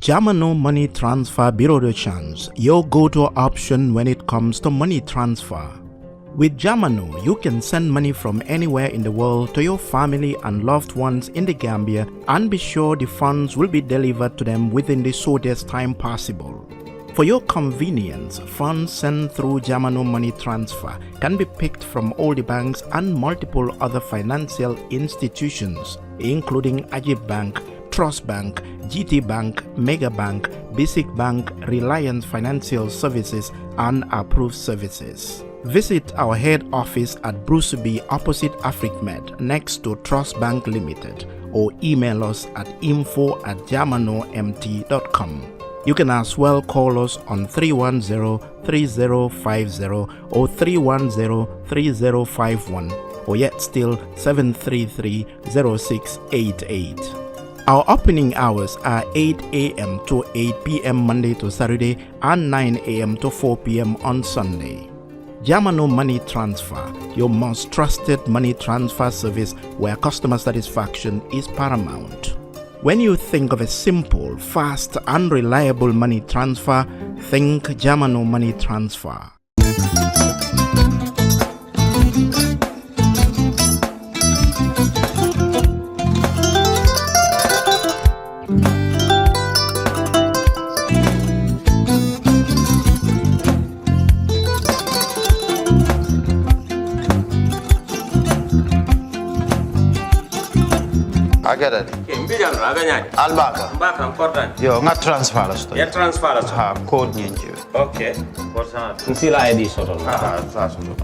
Jamano Money Transfer Bureau de Change, your go-to option when it comes to money transfer. With Jamano, you can send money from anywhere in the world to your family and loved ones in the Gambia and be sure the funds will be delivered to them within the shortest time possible. For your convenience, funds sent through Jamano Money Transfer can be picked from all the banks and multiple other financial institutions, including Ajib Bank, Trust Bank, GT Bank, Mega Bank, Basic Bank, Reliance Financial Services, and Approved Services. Visit our head office at Bruceby opposite AfricMed next to Trust Bank Limited or email us at info@jamanomt.com. You can as well call us on 310-3050 or 310-3051 or yet still 733-0688. Our opening hours are 8 a.m. to 8 p.m. Monday to Saturday and 9 a.m. to 4 p.m. on Sunday. Jamano Money Transfer, your most trusted money transfer service where customer satisfaction is paramount. When you think of a simple, fast, and reliable money transfer, think Jamano Money Transfer. Agada ke mbijan aganya albaka mbaka important yo nga transfer la sto ya transfer la ha code nyinji okay important nsila id soto sa soto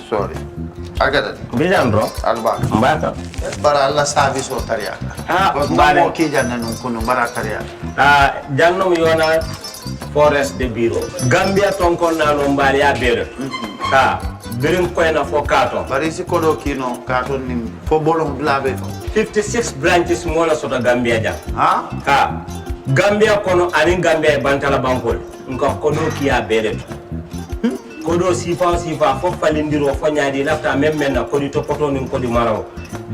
sorry agada mbijan bro albaka mbaka bara alla service o tariya mbale mo ki janna nun kunu bara tariya jannom yona forest de bureau gambia tonkon na no mbali ya bere birim koyna fo katon bari si kodo kino katon nim fo bolon blabe 56 branches mola soto gambia jam ha gambia kono ani gambia bantala bankol nko kodo kiya bere kodo sifa fo falindiro fo nyaadi lafta memmen na kodi to poto nin kodi maraw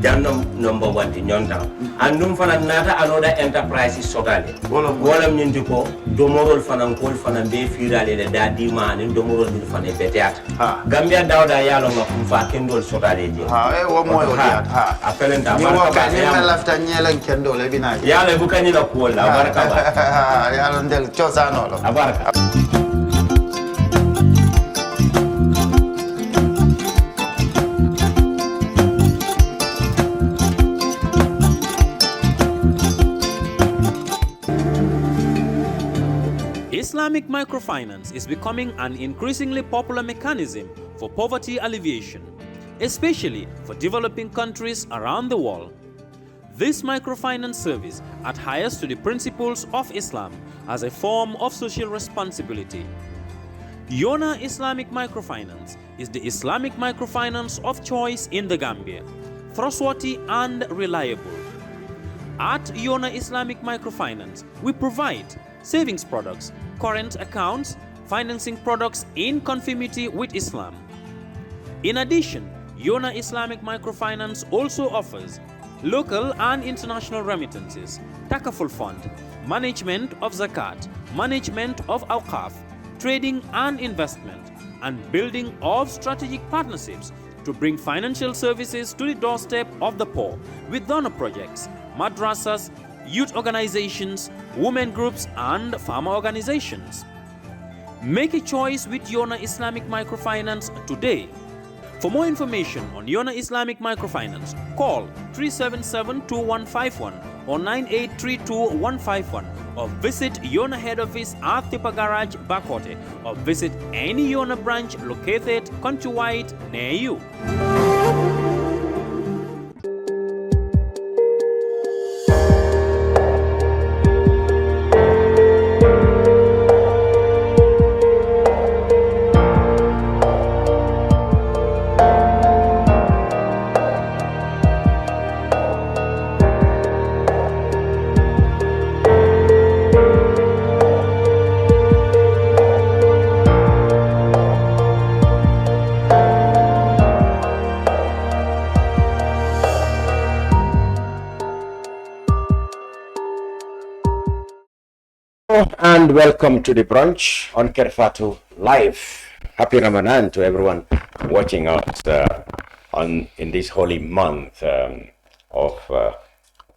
jannom number 1 di nyonta andum fana nata anoda enterprise sotale wolam nyindi ko domorol fana kol fana be firale le dadi mani domorol ni fana beteat gambia dawda yalo ngam fa kendol sotale je wo moyo diat apelenta barka ni ma lafta nyelan kendol e bina yalo bu kanyi la ko la barka ba yalo ndel ciosano lo barka. Islamic microfinance is becoming an increasingly popular mechanism for poverty alleviation, especially for developing countries around the world. This microfinance service adheres to the principles of Islam as a form of social responsibility. Yona Islamic Microfinance is the Islamic microfinance of choice in the Gambia, trustworthy and reliable. At Yona Islamic Microfinance, we provide savings products, current accounts, financing products in conformity with Islam. In addition, Yona Islamic Microfinance also offers local and international remittances, takaful fund, management of zakat, management of awqaf, trading and investment, and building of strategic partnerships to bring financial services to the doorstep of the poor with donor projects, madrasas, youth organizations, women groups, and farmer organizations. Make a choice with Yona Islamic Microfinance today. For more information on Yona Islamic Microfinance, call 377-2151 or 9832-151 or visit Yona head office at Tipa Garage, Bakote, or visit any Yona branch located countrywide near you. Hello and welcome to the brunch on Fatou live. Happy Ramadan to everyone watching us in this holy month of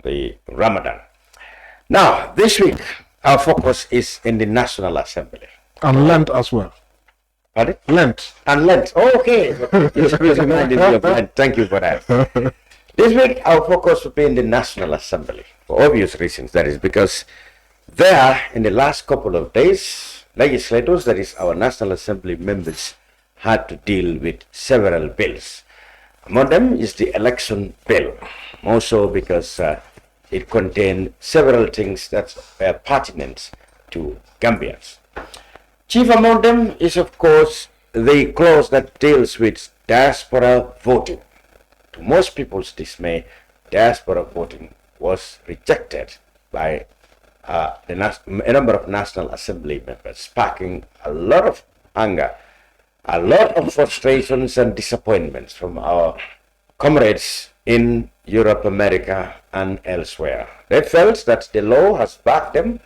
the Ramadan. Now, this week our focus is in the National Assembly. And Lent as well. Pardon? Lent. And Lent. Oh, okay. It's reminded me of Lent. Thank you for that. This week our focus will be in the National Assembly for obvious reasons. That is because there, in the last couple of days, legislators, that is our National Assembly members, had to deal with several bills. Among them is the election bill, more so because it contained several things that were pertinent to Gambians. Chief among them is, of course, the clause that deals with diaspora voting. To most people's dismay, diaspora voting was rejected by a number of National Assembly members, sparking a lot of anger, a lot of frustrations and disappointments from our comrades in Europe, America, and elsewhere. They felt that the law has backed them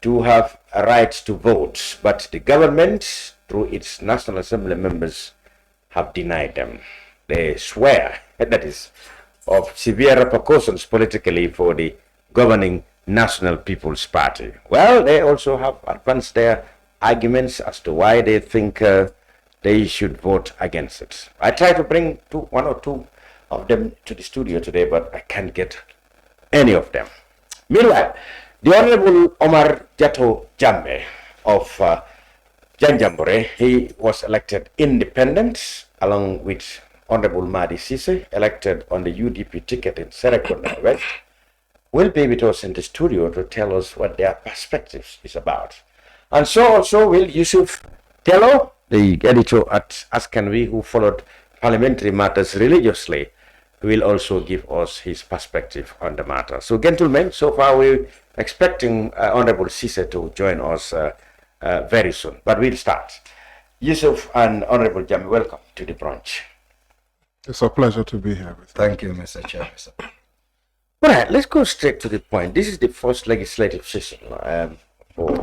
to have a right to vote, but the government, through its National Assembly members, have denied them. They swear, that is, of severe repercussions politically for the governing National People's Party. Well, they also have advanced their arguments as to why they think they should vote against it. I try to bring one or two of them to the studio today, but I can't get any of them. Meanwhile, the Honorable Omar Jatto Jammeh of Janjanbureh, he was elected independent along with Honorable Mahdi Cisse, elected on the UDP ticket in Serekunda West, will be with us in the studio to tell us what their perspectives is about. And so also will Yusef Tailor, the editor at Askanwi, who followed parliamentary matters religiously, will also give us his perspective on the matter. So, gentlemen, so far we're expecting Honorable Cisse to join us very soon, but we'll start. Yusef and Honorable Jammeh, welcome to the brunch. It's a pleasure to be here with you. Thank you, Mr. Chairman. All right, let's go straight to the point. This is the first legislative session for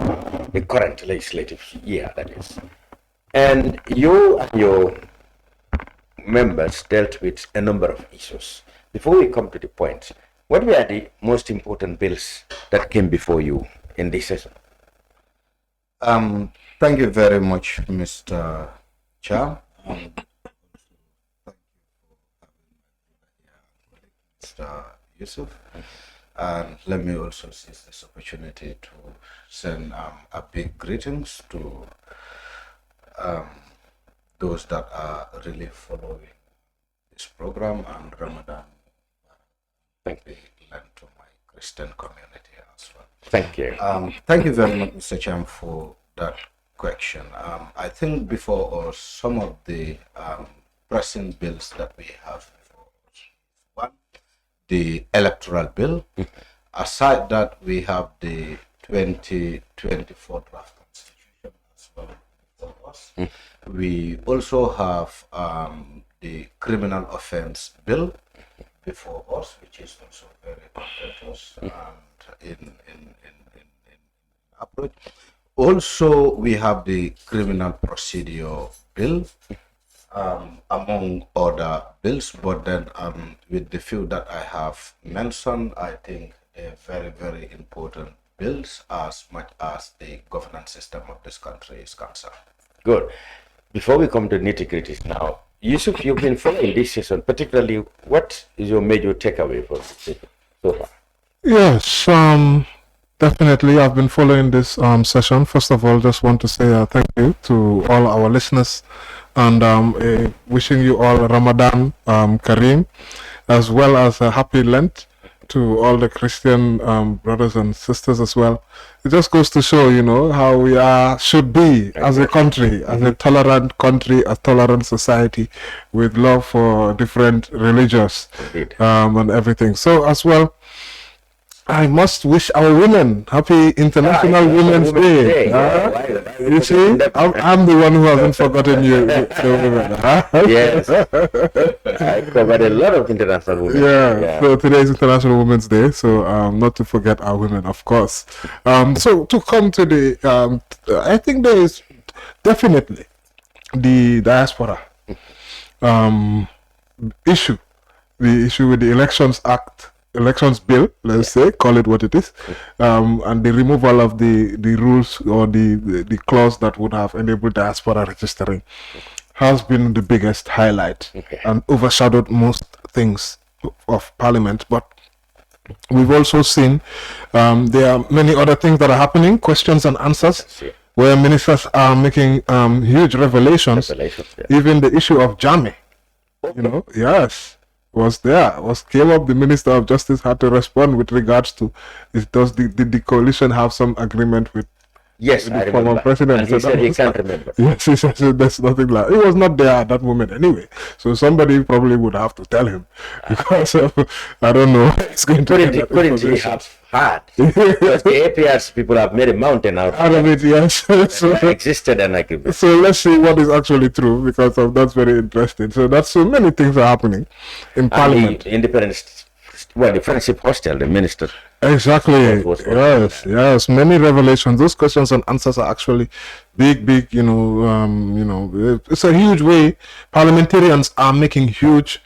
the current legislative year, that is. And you and your members dealt with a number of issues. Before we come to the point, what were the most important bills that came before you in this session? Thank you very much, Mr. Cham. Thank you for having Mr. Yusuf. And let me also seize this opportunity to send a big greetings to those that are really following this program, and Ramadan. Thank you. Lend to my Christian community as well. Thank you. Thank you very much, Mr. Cham, for that question. I think before us, some of the pressing bills that we have before us. One, the electoral bill. Aside that, we have the 2024 draft constitution as well before us. We also have the criminal offense bill before us, which is also very contentious and in approach. Also, we have the criminal procedure bill, among other bills, but then with the few that I have mentioned, I think they're very, very important bills as much as the governance system of this country is concerned. Good. Before we come to nitty-gritties now, Yusuf, you've been following this session, particularly what is your major takeaway for this session so far? Yes, definitely. I've been following this session. First of all, just want to say thank you to all our listeners, and wishing you all Ramadan Kareem, as well as a happy Lent to all the Christian brothers and sisters as well. It just goes to show, you know, how we should be as a country, as a tolerant country, a tolerant society with love for different religions and everything. So as well, I must wish our women happy International Women's Day. You see, I'm the one who hasn't forgotten you, the women. Yes. I covered a lot of international women. Yeah, so today is International Women's Day, so not to forget our women, of course. So to come to the, I think there is definitely the diaspora issue, the issue with the Elections Bill, let's say, call it what it is, and the removal of the rules or the clause that would have enabled diaspora registering has been the biggest highlight and overshadowed most things of Parliament. But we've also seen there are many other things that are happening, questions and answers, where ministers are making huge revelations. Even the issue of Jammeh, came up. The Minister of Justice had to respond with regards to, does the coalition have some agreement with the former president? And he said he can't remember. Yes, he said there's nothing like. He was not there at that moment anyway, so somebody probably would have to tell him, because I don't know. It's going to couldn't he have had? Because the APRC people have made a mountain out of it. Yes, so existed an agreement. So let's see what is actually true, because that's very interesting. So many things are happening in Parliament. The independence, the friendship hostel, the minister. Exactly. Yes. Many revelations. Those questions and answers are actually big. It's a huge way. Parliamentarians are making huge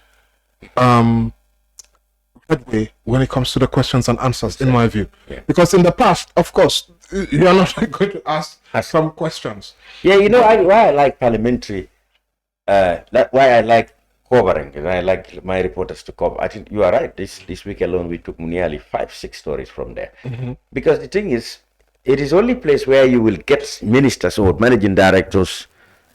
headway when it comes to the questions and answers, in my view. Because in the past, of course, you are not going to ask some questions. Yeah, why I like parliamentary. Why I like covering, and I like my reporters to cover. I think you are right. This week alone, we took nearly 5-6 stories from there. Because the thing is, it is only place where you will get ministers or managing directors,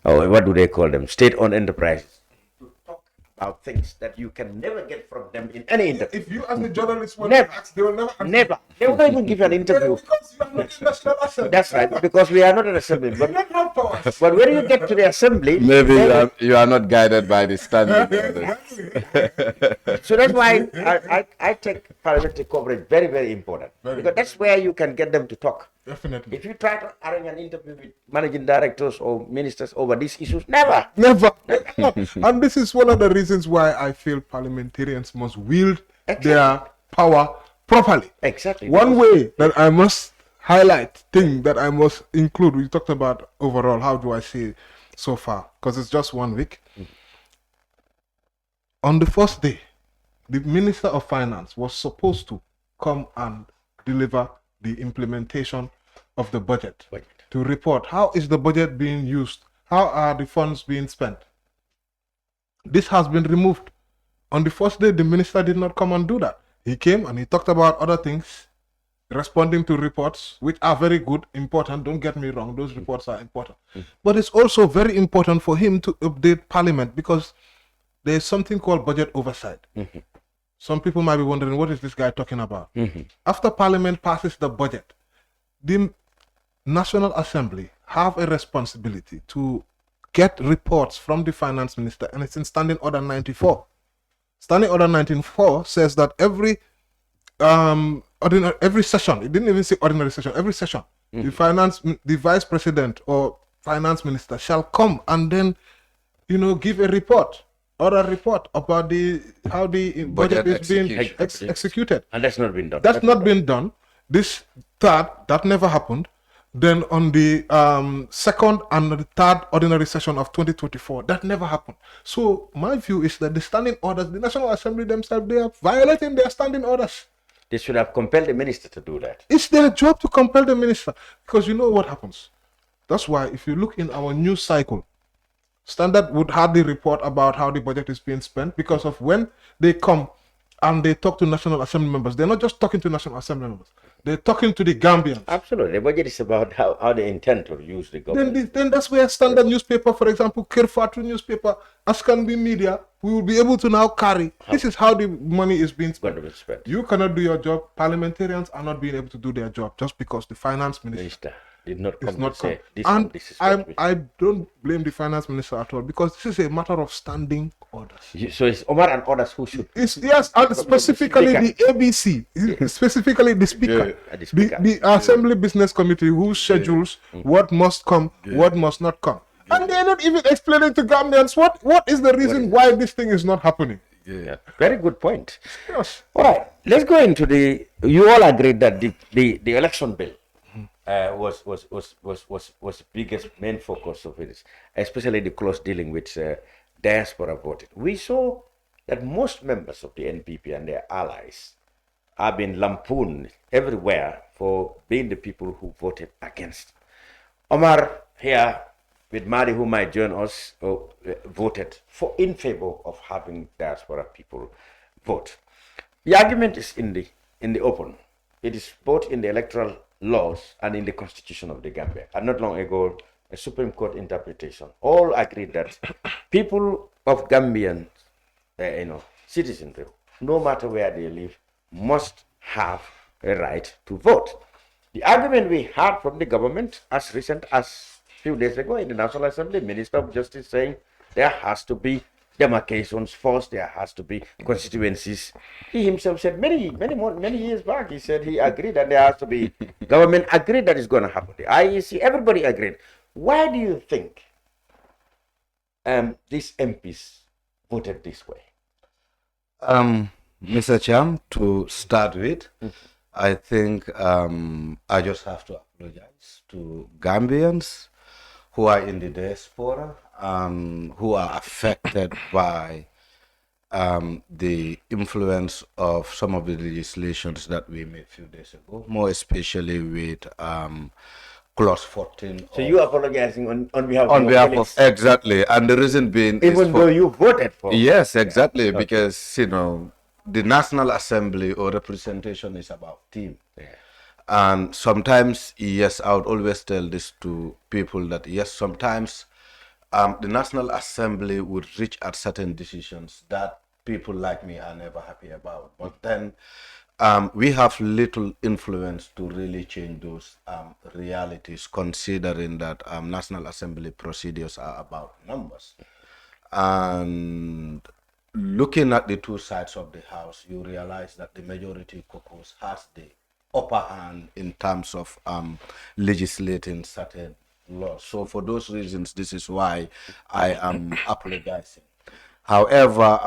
or what do they call them, state-owned enterprises, to talk about things that you can never get from them in any interview. If you as a journalist want to ask, they will never. They will not even give you an interview. Because you are not in National Assembly. That's right, because we are not an assembly. But when you get to the assembly, maybe you are not guided by the standing orders. So that's why I take parliamentary coverage very, very important. Because that's where you can get them to talk. Definitely. If you try to arrange an interview with managing directors or ministers over these issues, never. And this is one of the reasons why I feel parliamentarians must wield their power properly. Exactly. One way that I must highlight, that I must include, we talked about overall, how do I say so far, because it's just 1 week. On the first day, the Minister of Finance was supposed to come and deliver the implementation of the budget, to report how is the budget being used, how are the funds being spent. This has been removed. On the first day, the minister did not come and do that. He came and he talked about other things, responding to reports, which are very good, important. Don't get me wrong, those reports are important. But it's also very important for him to update Parliament, because there is something called budget oversight. Some people might be wondering, what is this guy talking about? After Parliament passes the budget, the National Assembly have a responsibility to get reports from the Finance Minister, and it's in Standing Order 94. Standing Order 94 says that every session, it didn't even say ordinary session, every session, the Vice President or Finance Minister shall come and then, give a report about how the budget is being executed. And that's not been done. That's not been done. That never happened. Then on the second and the third ordinary session of 2024, that never happened. So my view is that the standing orders, the National Assembly themselves, they are violating their standing orders. They should have compelled the minister to do that. It's their job to compel the minister, because you know what happens. That's why if you look in our news cycle, Standard would hardly report about how the budget is being spent, because of when they come and they talk to National Assembly members, they're not just talking to National Assembly members, they're talking to the Gambians. Absolutely. The budget is about how they intend to use the government. Then that's where Standard newspaper, for example, Kerr Fatou newspaper, Askanwi media, we will be able to now carry. This is how the money is being spent. You cannot do your job. Parliamentarians are not being able to do their job just because the finance minister did not It's come not to say come. this And disrespect me. I don't blame the finance minister at all, because this is a matter of standing orders. So it's Omar and others who should. It's, yes, and specifically the ABC, specifically the speaker, The speaker. the Assembly Business Committee, who schedules what must come, what must not come. And they're not even explaining to Gambians what is the reason why this thing is not happening. Yeah. Very good point. Yes. All right, let's go into you all agreed that the election bill was the biggest main focus of it, especially the clause dealing with diaspora voting. We saw that most members of the NPP and their allies have been lampooned everywhere for being the people who voted against. Omar here with Mari, who might join us, voted in favor of having diaspora people vote. The argument is in the open. It is both in the electoral laws and in the constitution of the Gambia. And not long ago, a Supreme Court interpretation all agreed that people of Gambian, citizenry, no matter where they live, must have a right to vote. The argument we heard from the government as recent as few days ago in the National Assembly, Minister of Justice saying there has to be demarcations first, there has to be constituencies. He himself said many years back, he said he agreed that there has to be, government agreed that it's going to happen. The IEC, everybody agreed. Why do you think these MPs voted this way? Mr. Cham, to start with, I think I just have to apologize to Gambians who are in the diaspora and who are affected by the influence of some of the legislations that we made a few days ago, more especially with clause 14. So you are apologizing on behalf of exactly, and the reason being even though you voted for. Yes, exactly, okay. Because the National Assembly or representation is about team. Yeah. And sometimes, yes, I would always tell this to people that, yes, sometimes the National Assembly would reach at certain decisions that people like me are never happy about. But then we have little influence to really change those realities, considering that National Assembly procedures are about numbers. And looking at the two sides of the House, you realize that the majority caucus has the upper hand in terms of legislating certain laws. So for those reasons, this is why I am apologizing. However,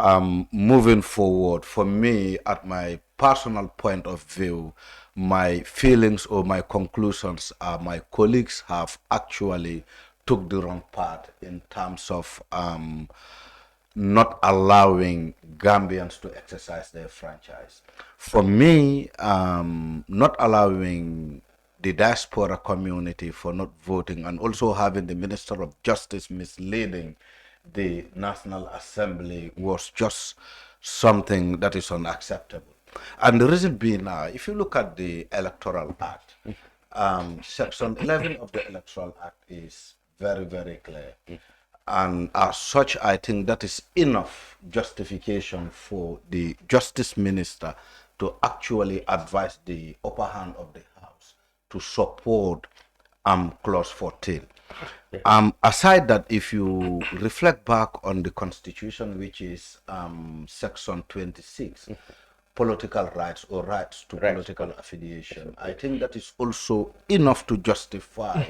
moving forward, for me, at my personal point of view, my feelings or my conclusions are my colleagues have actually took the wrong path in terms of not allowing Gambians to exercise their franchise. For me, not allowing the diaspora community for not voting and also having the Minister of Justice misleading the National Assembly was just something that is unacceptable. And the reason being, if you look at the Electoral Act, Section 11 of the Electoral Act is very, very clear. And as such, I think that is enough justification for the Justice Minister to actually advise the upper hand of the House to support Clause 14. Aside that, if you reflect back on the Constitution, which is Section 26, political rights or rights to political affiliation, I think that is also enough to justify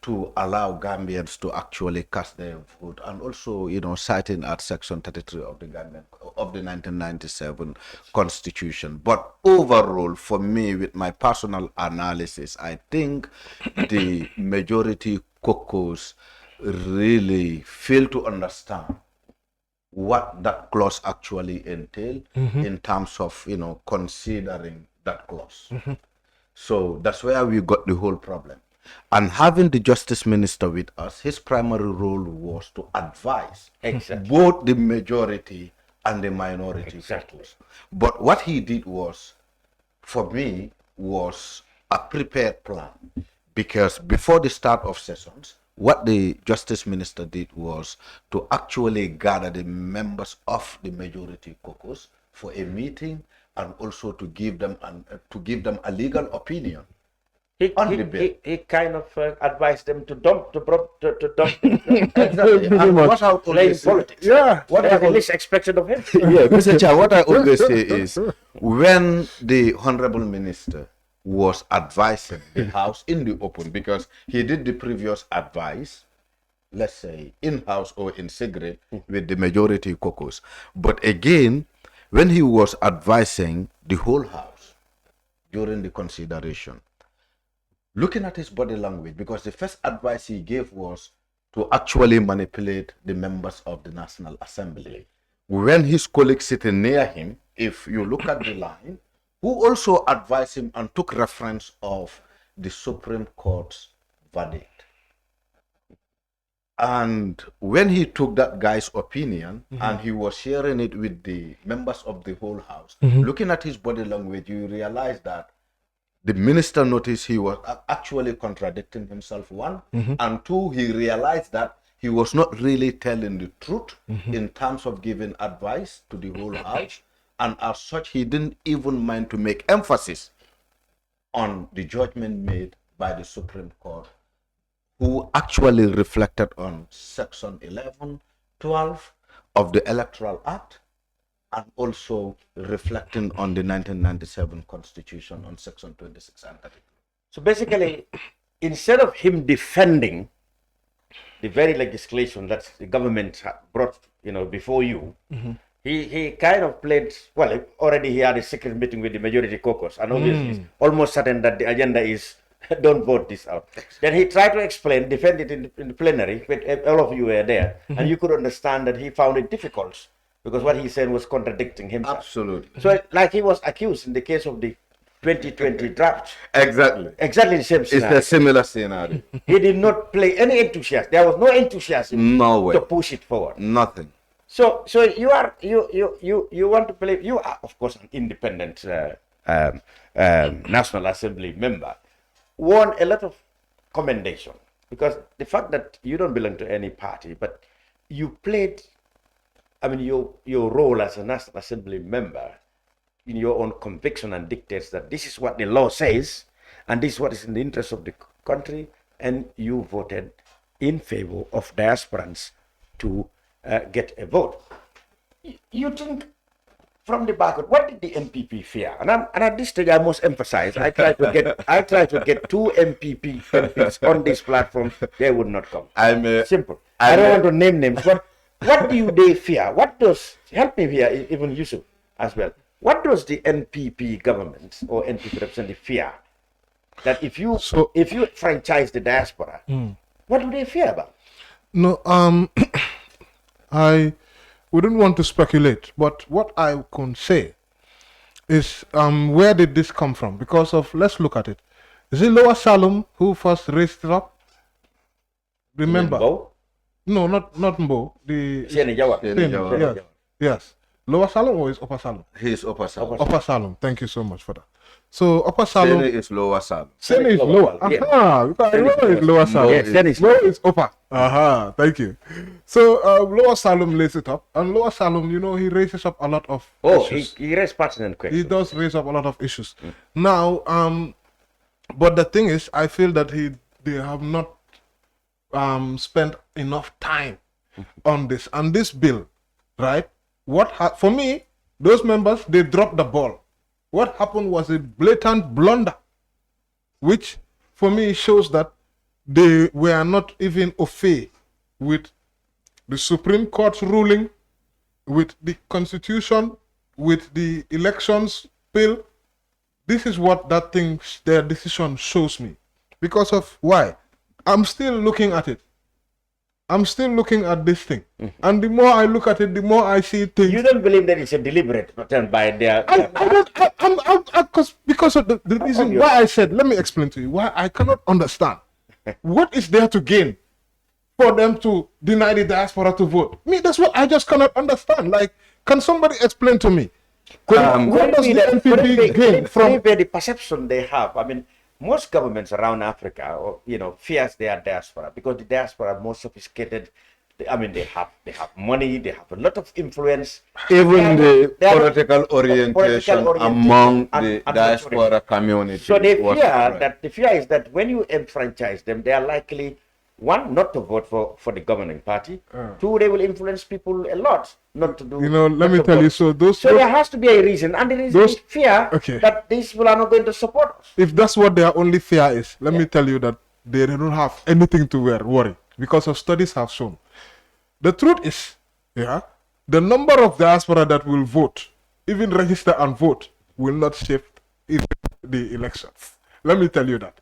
to allow Gambians to actually cast their vote, and also, citing at Section 33 of the Gambian of the 1997 Constitution. But overall, for me, with my personal analysis, I think the majority caucus really fail to understand what that clause actually entails in terms of, considering that clause. So that's where we got the whole problem. And having the Justice Minister with us, his primary role was to advise both the majority and the minority voters. But what he did was, for me, was a prepared plan. Because before the start of sessions, what the Justice Minister did was to actually gather the members of the majority caucus for a meeting, and also to give them a legal opinion He kind of advised them to dump. Exactly. And what I always say, politics. Yeah. what They I are the al- least expected of him. yeah, Mr. Cham, what I always say is when the Honorable Minister was advising the House in the open, because he did the previous advice, let's say in-house or in secret with the majority caucus. But again, when he was advising the whole House during the consideration, looking at his body language, because the first advice he gave was to actually manipulate the members of the National Assembly. When his colleagues sitting near him, if you look at the line, who also advised him and took reference of the Supreme Court's verdict. And when he took that guy's opinion and he was sharing it with the members of the whole House, looking at his body language, you realize that the minister noticed he was actually contradicting himself, one, and two, he realized that he was not really telling the truth in terms of giving advice to the whole House, and as such, he didn't even mind to make emphasis on the judgment made by the Supreme Court, who actually reflected on Section 11, 12 of the Electoral Act, and also reflecting on the 1997 Constitution on Section 26 and 33. So basically, instead of him defending the very legislation that the government had brought, before you, he kind of played, well, already he had a secret meeting with the majority caucus, and obviously it's almost certain that the agenda is don't vote this out. Then he tried to explain, defend it in the plenary, when all of you were there, and you could understand that he found it difficult because what he said was contradicting himself. Absolutely. So, like he was accused in the case of the 2020 draft. Exactly. Exactly the same scenario. It's a similar scenario. He did not play any enthusiasm. There was no enthusiasm No way. to push it forward. Nothing. So you want to play. You are, of course, an independent National Assembly member. Won a lot of commendation because the fact that you don't belong to any party, but you played, your role as a National Assembly member in your own conviction and dictates that this is what the law says and this is what is in the interest of the country, and you voted in favor of diasporans to get a vote. You think from the background, what did the MPP fear? And at this stage, I must emphasize, I try to get two MPs on this platform. They would not come. Simple. I don't want to name names, but what do they fear? Help me here, even Yusuf as well. What does the NPP government or NPP representative fear? That if you franchise the diaspora, what do they fear about? No, I wouldn't want to speculate, but what I can say is where did this come from? Because let's look at it. Is it Lower Salom who first raised it up? Remember? Mbo? No, not Mbo. The Sieni Jawa. Yes. Yes. Lower Salom or is Upper Salom? He's Upper Salom. Upper Salom. Thank you so much for that. So Upper Salom. Sene is Lower Salom. Sene is lower. Yeah. Aha, because lower is Lower Salom. Yes, Sene is Lower is upper. Aha, thank you. So Lower Salom lays it up, and Lower Salom, he raises up a lot of issues. He raised pertinent questions. He does raise up a lot of issues. Now, but the thing is, I feel that they have not spent enough time on this. And this bill, right? For me, those members, they dropped the ball. What happened was a blatant blunder, which for me shows that they were not even au fait with the Supreme Court's ruling, with the Constitution, with the elections bill. This is what their decision shows me. Because of why? I'm still looking at it. I'm still looking at this thing. And the more I look at it, the more I see things. You don't believe that it's a deliberate pattern by their because of the reason why I said, let me explain to you why I cannot understand. What is there to gain for them to deny the diaspora to vote? That's what I just cannot understand. Like, can somebody explain to me? What does the NPP gain from the perception they have? Most governments around Africa, fears their diaspora because the diaspora are more sophisticated, I mean, they have money, they have a lot of influence. Even the they are political orientation among the diaspora community. So they fear that the fear is that when you enfranchise them, they are likely, one, not to vote for the governing party. Two, they will influence people a lot not to do. Let me tell you. So there has to be a reason, and the reason is fear that these people are not going to support us. If that's what their only fear is, let me tell you that they don't have anything to worry, because of studies have shown. The truth is, the number of diaspora that will vote, even register and vote, will not shift in the elections. Let me tell you that.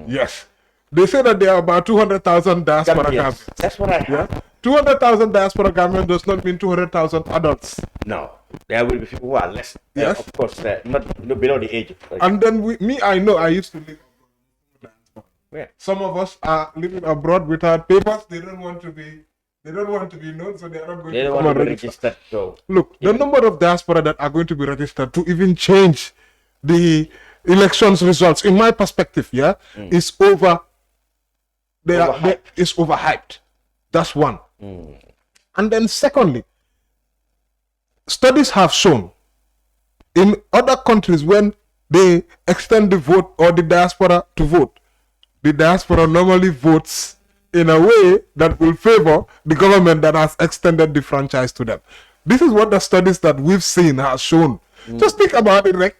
Yes. They say that there are about 200,000 diaspora Gambians. That's what I heard. 200,000 diaspora Gambians does not mean 200,000 adults. No. There will be people who are less. Yes. Of course, not below the age. And then I know I used to live abroad. Yeah. Some of us are living abroad without papers. They don't want to be known, so they are not going to come and register. Look, the number of diaspora that are going to be registered to even change the elections results, in my perspective, is overhyped. That's one. And then secondly, studies have shown in other countries when they extend the vote or the diaspora to vote, the diaspora normally votes in a way that will favor the government that has extended the franchise to them. This is what the studies that we've seen have shown. Just think about it, right?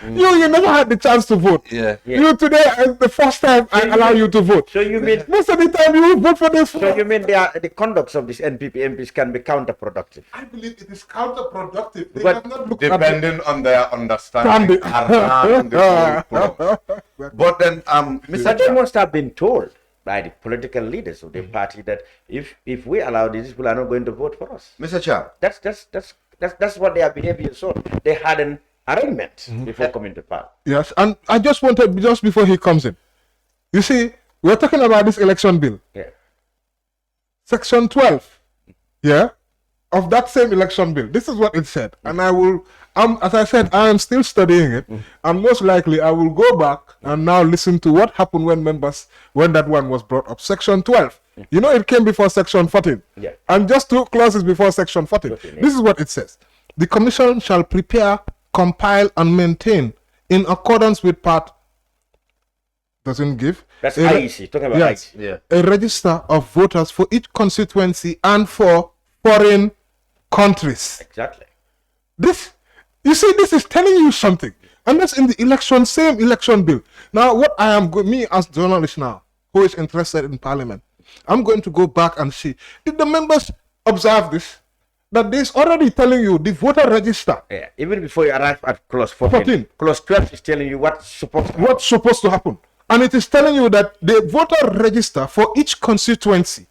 You never had the chance to vote. You today is the first time I allow you to vote. So you mean most of the time you vote for this? So you mean the conducts of these NPP MPs can be counterproductive? I believe it is counterproductive. They but have not looked depending on their understanding around the whole But then, Mr. They must have been told by the political leaders of the party that if we allow these people are not going to vote for us. Mr. Cham. That's what their behavior showed. They had an arrangement before coming to power. Yes, and I just wanted, just before he comes in, you see, we're talking about this election bill. Section 12, of that same election bill. This is what it said. And I will, as I said, I am still studying it. And most likely I will go back and now listen to what happened when that one was brought up. Section 12. You know, it came before Section 14. And just 2 clauses before Section 14. This is what it says. The Commission shall prepare, compile, and maintain in accordance with part. Doesn't give. That's IEC. Talking about IEC. A register of voters for each constituency and for foreign countries. Exactly. This, you see, this is telling you something, and that's in the same election bill. Now, what I am, me as journalist now, who is interested in Parliament, I'm going to go back and see, did the members observe this? That this already telling you the voter register. Even before you arrive at clause 14. Clause 12 is telling you what's supposed to happen. And it is telling you that the voter register for each constituency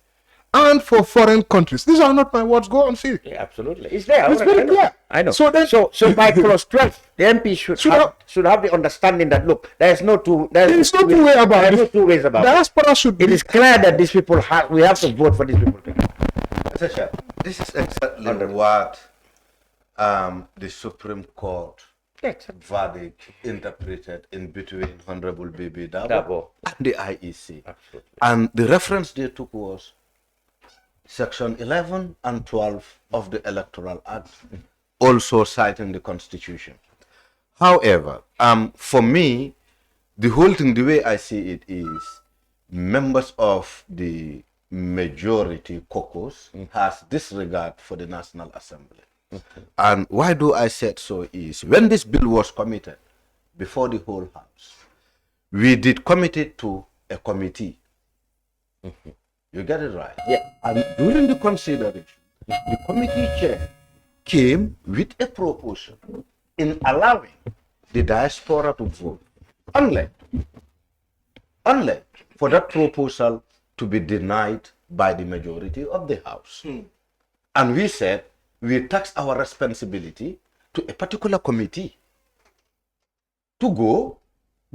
and for foreign countries. These are not my words. Go and see it. Absolutely. It's there. It's very clear. I know. So then, so by clause 12, the MP should have the understanding that, look, there's no two ways about it. Diaspora should It is clear that these people we have to vote for these people. This is exactly what the Supreme Court verdict interpreted in between Honorable Bibi Dabo and the IEC. Absolutely. And the reference they took was Section 11 and 12 of the Electoral Act, also citing the Constitution. However, for me, the whole thing, the way I see it is, members of the majority caucus has disregard for the National Assembly. And why do I say so is, when this bill was committed before the whole House, we did commit it to a committee. You get it right? And during the consideration, the committee chair came with a proposal in allowing the diaspora to vote, unless for that proposal to be denied by the majority of the House. And we said, we tax our responsibility to a particular committee to go,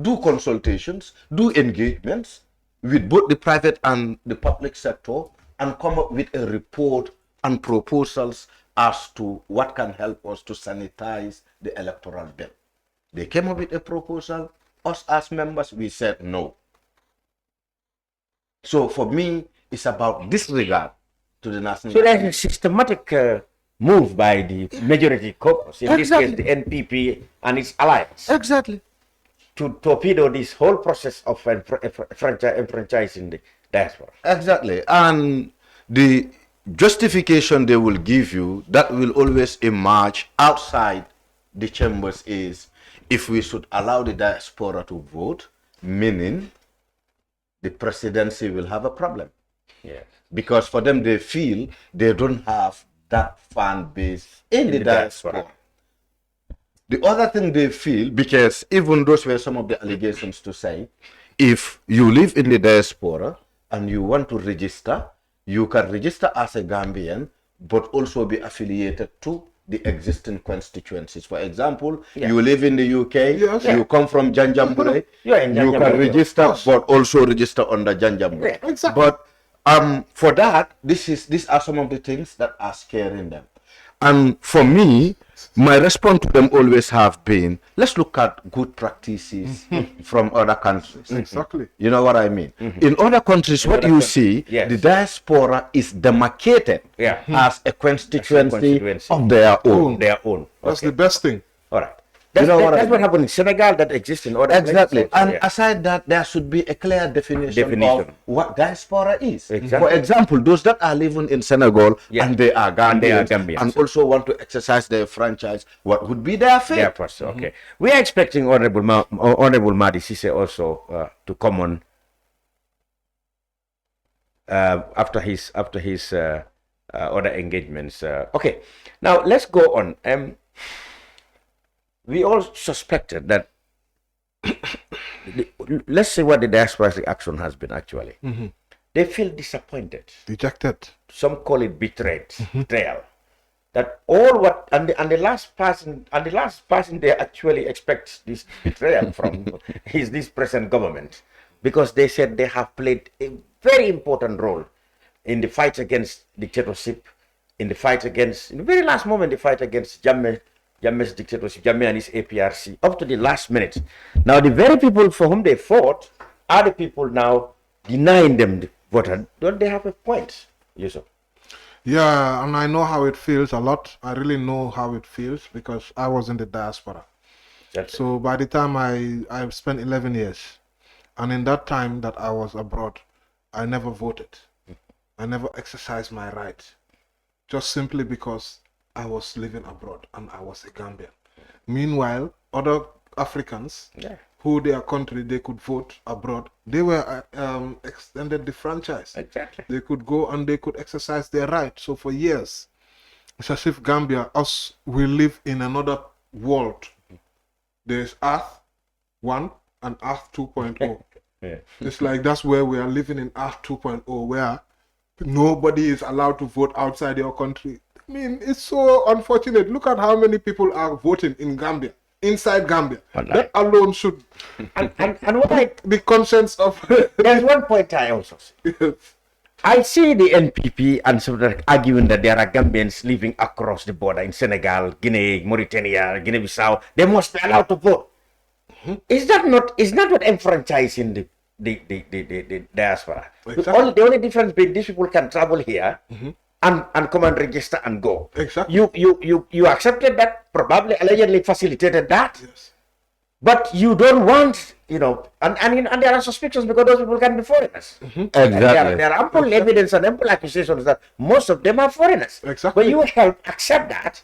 do consultations, do engagements with both the private and the public sector, and come up with a report and proposals as to what can help us to sanitize the electoral bill. They came up with a proposal. Us as members, we said no. So for me, it's about disregard to the national. So there's a systematic move by the majority caucus, in Exactly. this case the NPP and its alliance, Exactly. to torpedo this whole process of enfranchising the diaspora. Exactly. And the justification they will give you that will always emerge outside the chambers is if we should allow the diaspora to vote, meaning the presidency will have a problem. Yes. Because for them, they feel they don't have that fan base in the diaspora. The other thing they feel, because even those were some of the allegations to say, if you live in the diaspora and you want to register, you can register as a Gambian, but also be affiliated to the existing constituencies. For example, you live in the UK, you come from Janjanbureh, you can register, but also register under Janjanbureh. Exactly. But for that, these are some of the things that are scaring them. And for me, my response to them always have been, let's look at good practices from other countries. Exactly. You know what I mean? In other countries, what you see, the diaspora is demarcated as a constituency of their own. That's the best thing. All right. That's what happened in Senegal, that exists in other places. And aside that, there should be a clear definition of what diaspora is. Exactly. For example, those that are living in Senegal and they are Gambians, and also want to exercise their franchise, what would be their fate? Okay. We are expecting Honorable Madi Sise also to come on after his other engagements. Okay. Now let's go on. We all suspected that, let's see what the diaspora's reaction has been actually. They feel disappointed. Dejected. Some call it betrayal. That all what, and the last person they actually expect this betrayal from is this present government, because they said they have played a very important role in the fight against dictatorship, in the very last moment, the fight against Jammeh's dictatorship, Jammeh and his APRC, up to the last minute. Now, the very people for whom they fought are the people now denying them the vote. Don't they have a point, Yusuf? Yeah, and I know how it feels a lot. I really know how it feels because I was in the diaspora. So by the time I spent 11 years, and in that time that I was abroad, I never voted. I never exercised my right, just simply because I was living abroad and I was a Gambian. Meanwhile, other Africans who their country they could vote abroad, they were extended the franchise. Exactly. They could go and they could exercise their right. So for years, it's as if Gambia, we live in another world. There's Earth 1 and Earth 2.0. It's like that's where we are living in Earth 2.0, where nobody is allowed to vote outside your country. I mean, it's so unfortunate. Look at how many people are voting in Gambia, inside Gambia. That alone should and what the conscience of. There's one point I also see. I see the NPP and some are arguing that there are Gambians living across the border in Senegal, Guinea, Mauritania, Guinea-Bissau. They must be allowed to vote. Is that not enfranchising the diaspora? Exactly. The only difference between these people can travel here and come and register and go. Exactly. You accepted that, probably allegedly facilitated that. Yes. But you don't want, and there are suspicions because those people can be foreigners. Exactly. There are ample evidence and ample accusations that most of them are foreigners. Exactly. But you help accept that.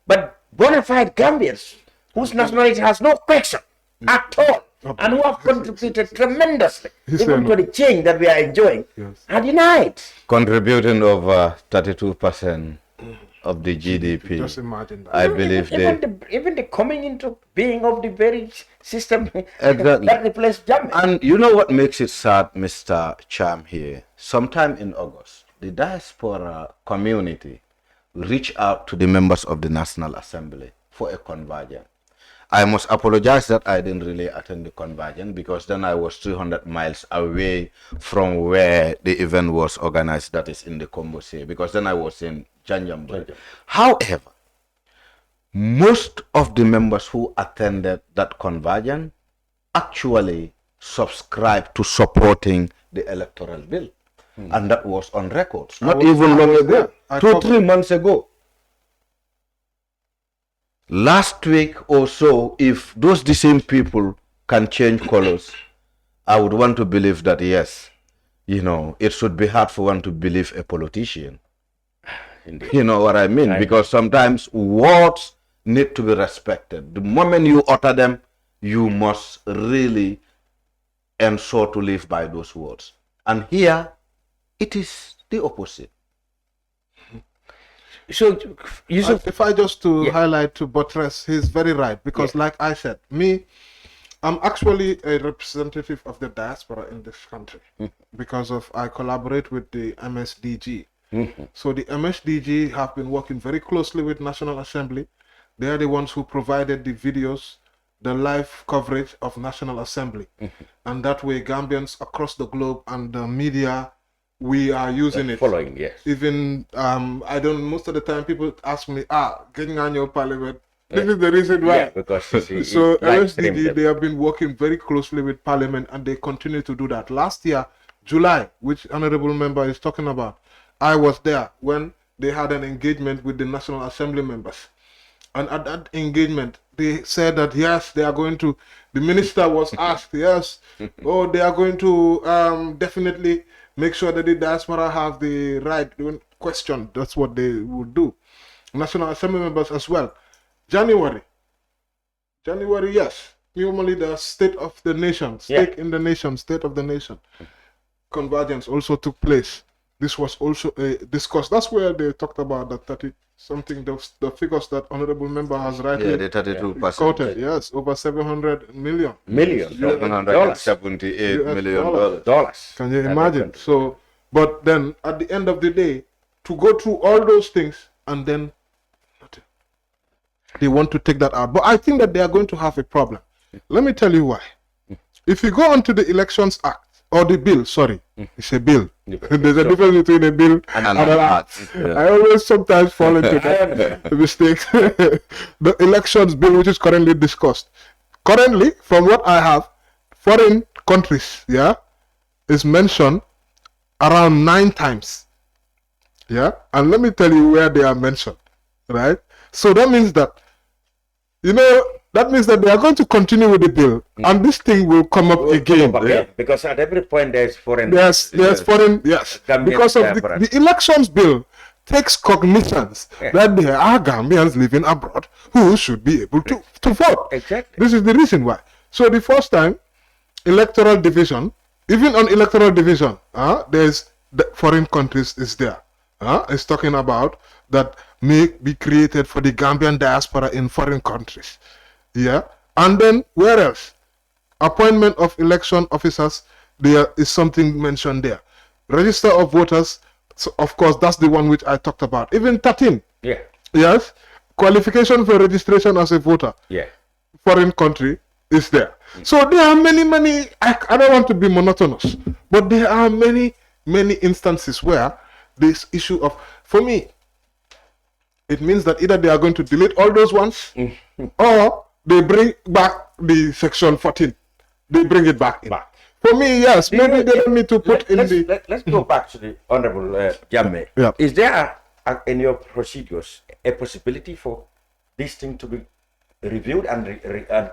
But bona fide Gambians, whose nationality has no question at all, and who have contributed tremendously even to the change that we are enjoying, are denied. Contributing over 32% of the GDP. Just imagine that. I believe even the coming into being of the very system Exactly. that replaced Jammeh. And you know what makes it sad, Mr. Cham, here? Sometime in August, the diaspora community reached out to the members of the National Assembly for a convergence. I must apologize that I didn't really attend the convergence because then I was 300 miles away from where the event was organized, that is in the Kombose, because then I was in Janjanbureh. However, most of the members who attended that convergence actually subscribed to supporting the electoral bill. and that was on records. Not even long ago, 2-3 months ago. Last week or so, if those the same people can change colors, I would want to believe that, yes, you know, it should be hard for one to believe a politician. Indeed. You know what I mean? Because sometimes words need to be respected. The moment you utter them, you must really ensure to live by those words. And here, it is the opposite. So, if I just to highlight to buttress, he's very right, because like I said, I'm actually a representative of the diaspora in this country because of I collaborate with the MSDG. So the MSDG have been working very closely with National Assembly. They are the ones who provided the videos, the live coverage of National Assembly. And that way Gambians across the globe and the media, we are using it. Following, yes. Even, most of the time people ask me, getting on your parliament, this is the reason why. Yeah, because so LSDD, they have been working very closely with Parliament, and they continue to do that. Last year, July, which honorable member is talking about, I was there when they had an engagement with the National Assembly members. And at that engagement, they said that, yes, they are going to, the minister was asked, yes, they are going to definitely make sure that the diaspora have the right question. That's what they would do. National Assembly members as well. January, yes. Normally the state of the nation, state of the nation. Convergence also took place. This was also discussed. That's where they talked about the 30-something, the figures that honorable member has rightly the 32%. quoted. Yes, over $700 million. $778 million. Can you imagine? So, but then at the end of the day, to go through all those things and then they want to take that out. But I think that they are going to have a problem. Let me tell you why. If you go onto the Elections Act, or the bill, sorry, it's a bill. There's a difference between a bill and an act. I always sometimes fall into that mistake. The elections bill, which is currently discussed. Currently, from what I have, foreign countries, is mentioned around 9 times. And let me tell you where they are mentioned, right? So that means that, that means that they are going to continue with the bill, and this thing will come up again. Because at every point there's foreign. There's foreign, yes. Because of the elections bill takes cognizance that there are Gambians living abroad who should be able to vote. Exactly. This is the reason why. So the first time, electoral division, even on electoral division, there's the foreign countries is there. It's talking about that may be created for the Gambian diaspora in foreign countries. And then where else? Appointment of election officers, there is something mentioned there. Register of voters, so of course that's the one which I talked about. Even 13. Yes. Qualification for registration as a voter. Foreign country is there. So there are many, I don't want to be monotonous, but there are many instances where this issue of, for me, it means that either they are going to delete all those ones or they bring back the section 14. They bring it back in. For me, yes, maybe they don't need to put Let's go back to the Honorable Jammeh. Is there, in your procedures, a possibility for this thing to be reviewed and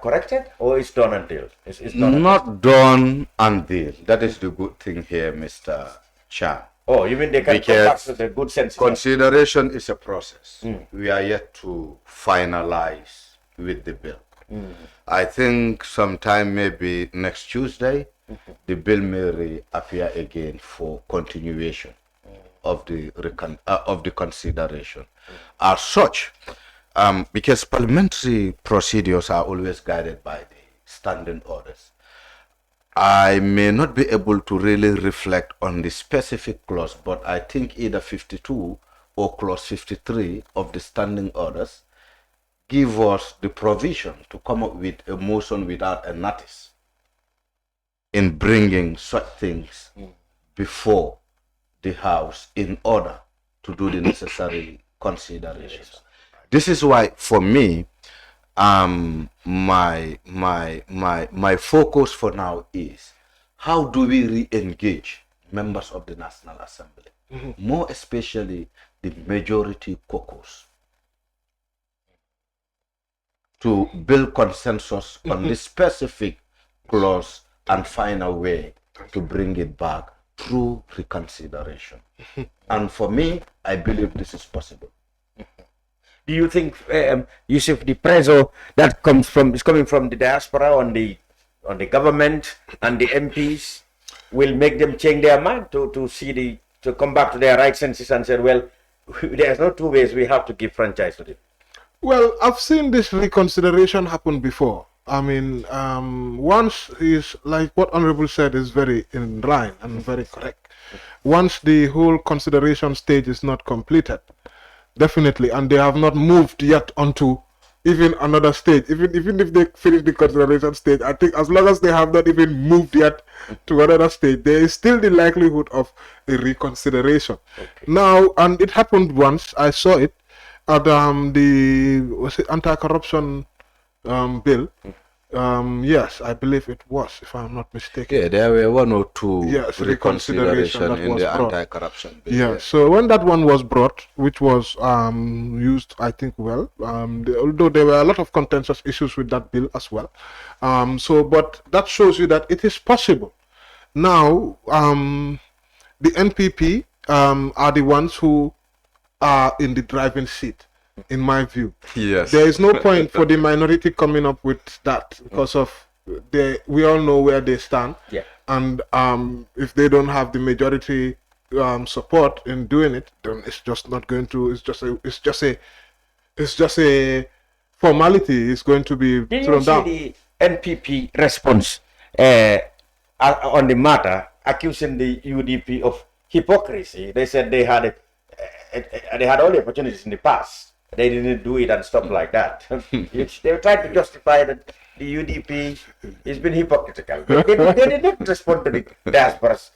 corrected, or it's done until? It's done Not done until. That is the good thing here, Mr. Cham. Oh, you mean they can come back to the good sense? Consideration is a process. We are yet to finalize with the bill. I think sometime maybe next Tuesday, the bill may reappear again for continuation of the consideration. As such, because parliamentary procedures are always guided by the standing orders, I may not be able to really reflect on the specific clause, but I think either 52 or clause 53 of the standing orders give us the provision to come up with a motion without a notice in bringing such things before the House in order to do the necessary considerations. This is why, for me, my focus for now is how do we re-engage members of the National Assembly, more especially the majority caucus, to build consensus on this specific clause and find a way to bring it back through reconsideration. And for me, I believe this is possible. Do you think, Yusuf, the pressure that is coming from the diaspora on the government and the MPs will make them change their mind to come back to their right senses and say, well, there's no two ways, we have to give franchise to them? Well, I've seen this reconsideration happen before. I mean, once is like what Honorable said is very in line and very correct. Once the whole consideration stage is not completed, definitely, and they have not moved yet onto even another stage, even if they finish the consideration stage, I think as long as they have not even moved yet to another stage, there is still the likelihood of a reconsideration. Now, and it happened once, I saw it at the anti-corruption bill. Yes, I believe it was, if I'm not mistaken. Yeah, there were one or two reconsideration in the anti-corruption bill. Yeah, so when that one was brought, which was used, I think, well, although there were a lot of contentious issues with that bill as well. But that shows you that it is possible. Now, the NPP are the ones who are in the driving seat, in my view. Yes. There is no point for the minority coming up with that because of we all know where they stand. Yeah. And if they don't have the majority support in doing it, then it's just not going to. It's just a formality. It's going to be thrown down. Did you see the NPP response on the matter, accusing the UDP of hypocrisy? They said they had all the opportunities in the past. They didn't do it and stuff like that. They tried to justify that the UDP has been hypocritical. They didn't respond to the diaspora's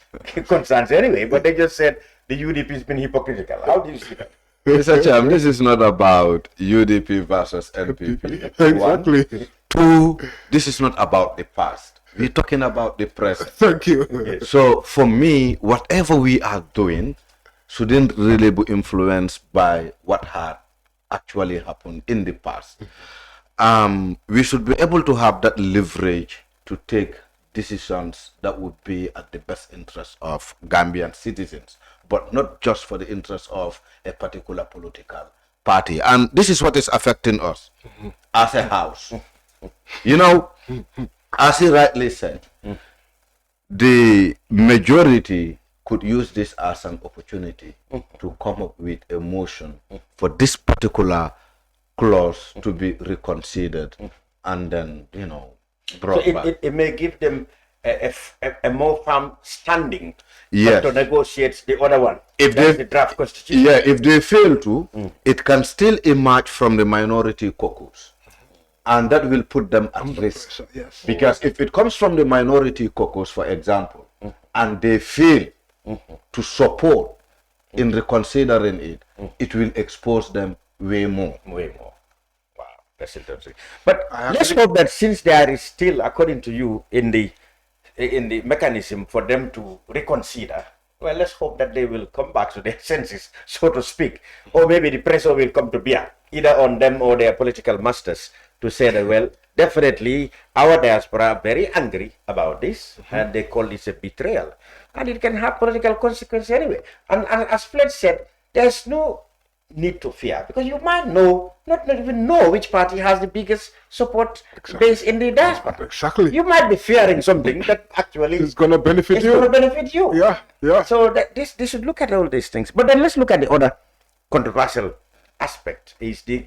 concerns anyway, but they just said the UDP has been hypocritical. How do you see that? Mr. Cham, this is not about UDP versus NPP. Exactly. One. Two, this is not about the past. We're talking about the present. Thank you. So for me, whatever we are doing shouldn't really be influenced by what had actually happened in the past. We should be able to have that leverage to take decisions that would be at the best interest of Gambian citizens, but not just for the interest of a particular political party. And this is what is affecting us as a house. You know, as he rightly said, the majority could use this as an opportunity to come up with a motion for this particular clause to be reconsidered and then, brought back. It may give them a more firm standing Yes. to negotiate the other one. If That's they- the draft constitution. Yeah, if they fail to, it can still emerge from the minority caucus. And that will put them at risk. Yes. Because if it comes from the minority caucus, for example, and they fail to support in reconsidering it, it will expose them way more. Way more. Wow, that's interesting. But let's hope that since there is still, according to you, in the mechanism for them to reconsider, well, let's hope that they will come back to their senses, so to speak, or maybe the pressure will come to bear either on them or their political masters to say that, well, definitely our diaspora are very angry about this, and they call this a betrayal, and it can have political consequences anyway. And as Fred said, there's no need to fear, because you might not even know which party has the biggest support base in the diaspora. Exactly. You might be fearing something that actually It's going to benefit is you. going to benefit you. Yeah. So that they should look at all these things. But then let's look at the other controversial aspect, is the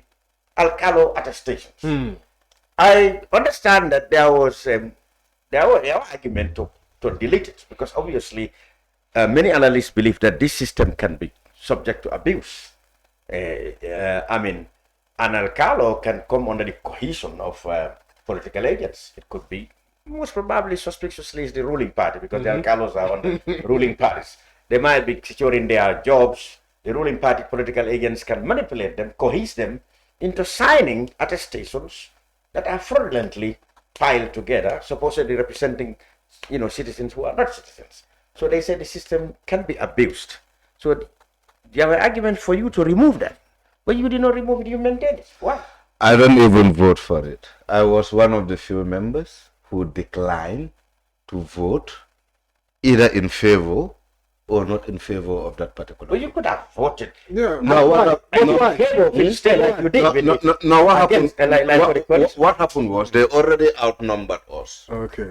Alcalo attestations. I understand that there was argument to delete it, because obviously many analysts believe that this system can be subject to abuse. I mean, an Alcalo can come under the cohesion of political agents. It could be most probably suspiciously is the ruling party, because the Alcalos are on the ruling parties. They might be securing their jobs. The ruling party political agents can manipulate them, cohese them into signing attestations that are fraudulently piled together, supposedly representing, citizens who are not citizens. So they said the system can be abused. So they have an argument for you to remove that. But you did not remove it, you maintained it. Why? I don't even vote for it. I was one of the few members who declined to vote either in favor or not in favor of that particular. Well, you could have voted. Yeah. No, what happened? What happened was they already outnumbered us. Okay.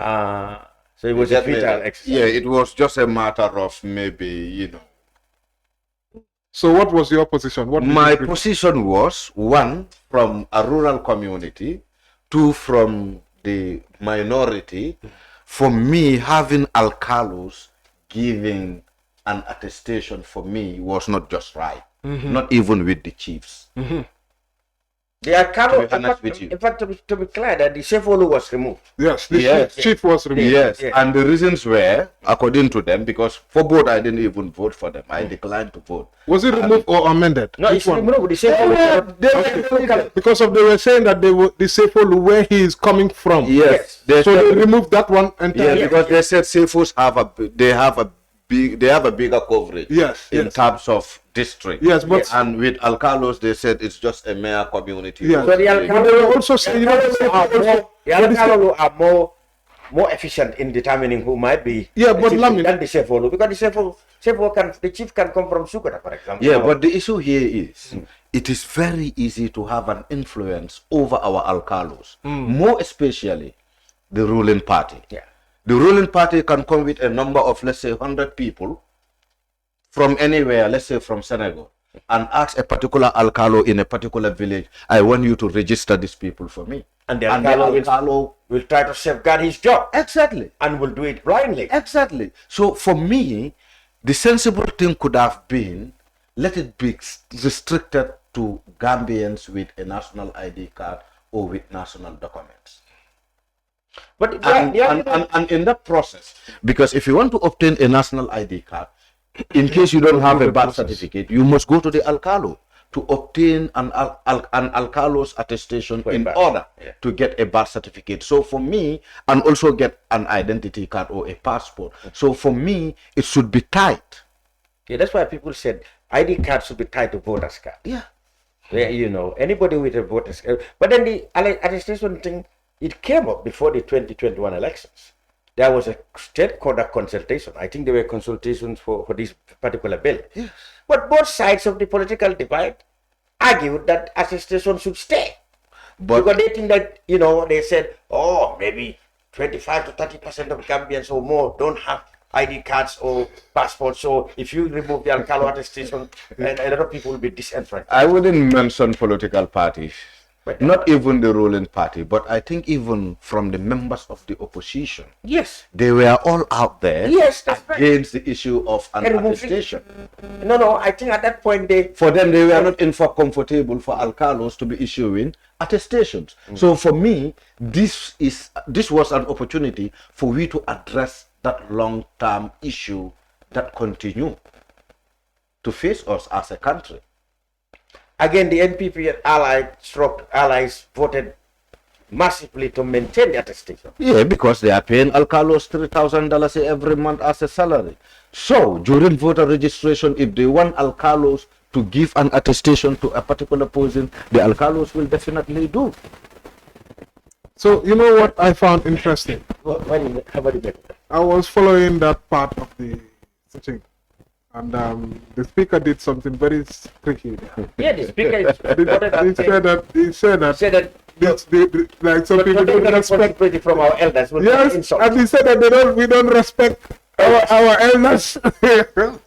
So it was a futile exercise. Yeah, it was just a matter of maybe, So what was your position? What did My you position was, one, from a rural community, two, from the minority. For me, having alcalos giving an attestation for me was not just right, not even with the chiefs. The alcalo, To be honest with you. in fact, to be clear, that the Shefolu was removed. Yes, the Yes. chief was removed. Yes, Yeah. and the reasons were, according to them, because for both I didn't even vote for them. I declined to vote. Was it removed or amended? No, Which it's one? removed. The Shefolu. Because of they were saying that they were the Sefolu where he is coming from. Yes, So they removed that one entirely. yeah, because they said Sefus have a bigger coverage. Yes, in yes. terms of district. Yes, but and with alcalos they said it's just a mere community. Yes. So the But they were also the saying, alcalo are more efficient in determining who might be Yeah, the but chief Lamin- than the Shefolu, because the chief can come from Sukota, for example. Yeah, but the issue here is it is very easy to have an influence over our alcalos, more especially the ruling party. Yeah. The ruling party can come with a number of, let's say, 100 people from anywhere, let's say from Senegal, and ask a particular alcalo in a particular village, I want you to register these people for me. And the alcalo will try to safeguard his job. Exactly. And will do it blindly. Exactly. So for me, the sensible thing could have been, let it be restricted to Gambians with a national ID card or with national documents. But And in that process, because if you want to obtain a national ID card, in case you don't have a birth certificate, you must go to the alcalo to obtain an alcalo's attestation in order to get a birth certificate. So for me, and also get an identity card or a passport. So for me, it should be tight. Yeah, that's why people said ID card should be tied to voters card. Yeah. Where, anybody with a voters card. But then the attestation thing, it came up before the 2021 elections. There was a state conduct consultation. I think there were consultations for this particular bill. Yes. But both sides of the political divide argued that attestation should stay. But Because they think that, they said, maybe 25 to 30% of Gambians or more don't have ID cards or passports. So if you remove the alcalo attestation, and a lot of people will be disenfranchised. I wouldn't mention political parties. Not even the ruling party, but I think even from the members of the opposition, Yes. they were all out there Yes, that's right. against the issue of an And removing- attestation. No, I think at that point For them, they were not in for comfortable for alcalos to be issuing attestations. So for me, this was an opportunity for we to address that long-term issue that continue to face us as a country. Again, the NPP and allies voted massively to maintain the attestation. Yeah, because they are paying alcalos $3,000 every month as a salary. So during voter registration, if they want alcalos to give an attestation to a particular person, the alcalos will definitely do. So you know what I found interesting? I was following that part of the thing, and the speaker did something very tricky there. Yeah, the speaker is He said that like some people don't respect. from our elders. Yes, and he said that we don't respect our elders.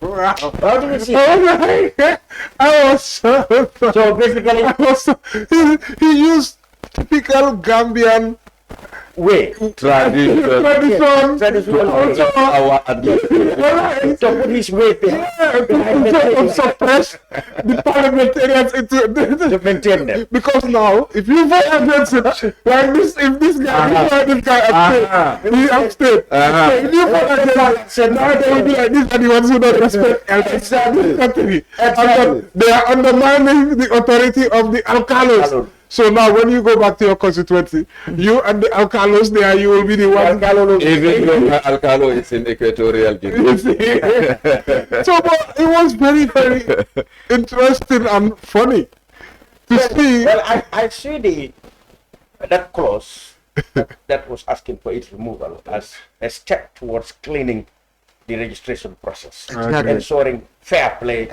Wow. How do you see? I was so basically, he used typical Gambian way. tradition. Also, Our administration. To put his weight there. to suppress the parliamentarians To maintain them. because now if you vote against it like this, if this guy he abstained. If you vote against it, now they will be like these are the ones who don't respect elders in this country. And they are undermining the authority of the alcalos. So now when you go back to your constituency, you and the Alcalos there, you will be the one. Even though Alcalo is in Equatorial Guinea. So but it was very, very interesting and funny to see. Well, I see that clause that was asking for its removal as a step towards cleaning the registration process, ensuring fair play,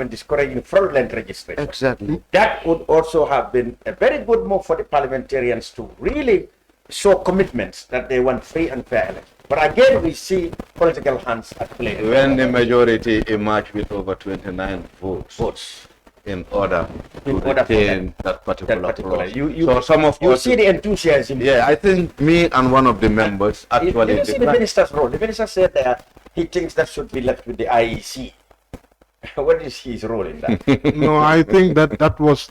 discouraging fraudulent registration. Exactly. That would also have been a very good move for the parliamentarians to really show commitments that they want free and fair elections. But again, we see political hands at play. When the majority emerged with over 29 votes in order to retain that particular clause. So some of you us see the enthusiasm. Yeah, I think me and one of the members actually. You see the minister's role. The minister said that he thinks that should be left with the IEC. What is his role in that? No, I think that was,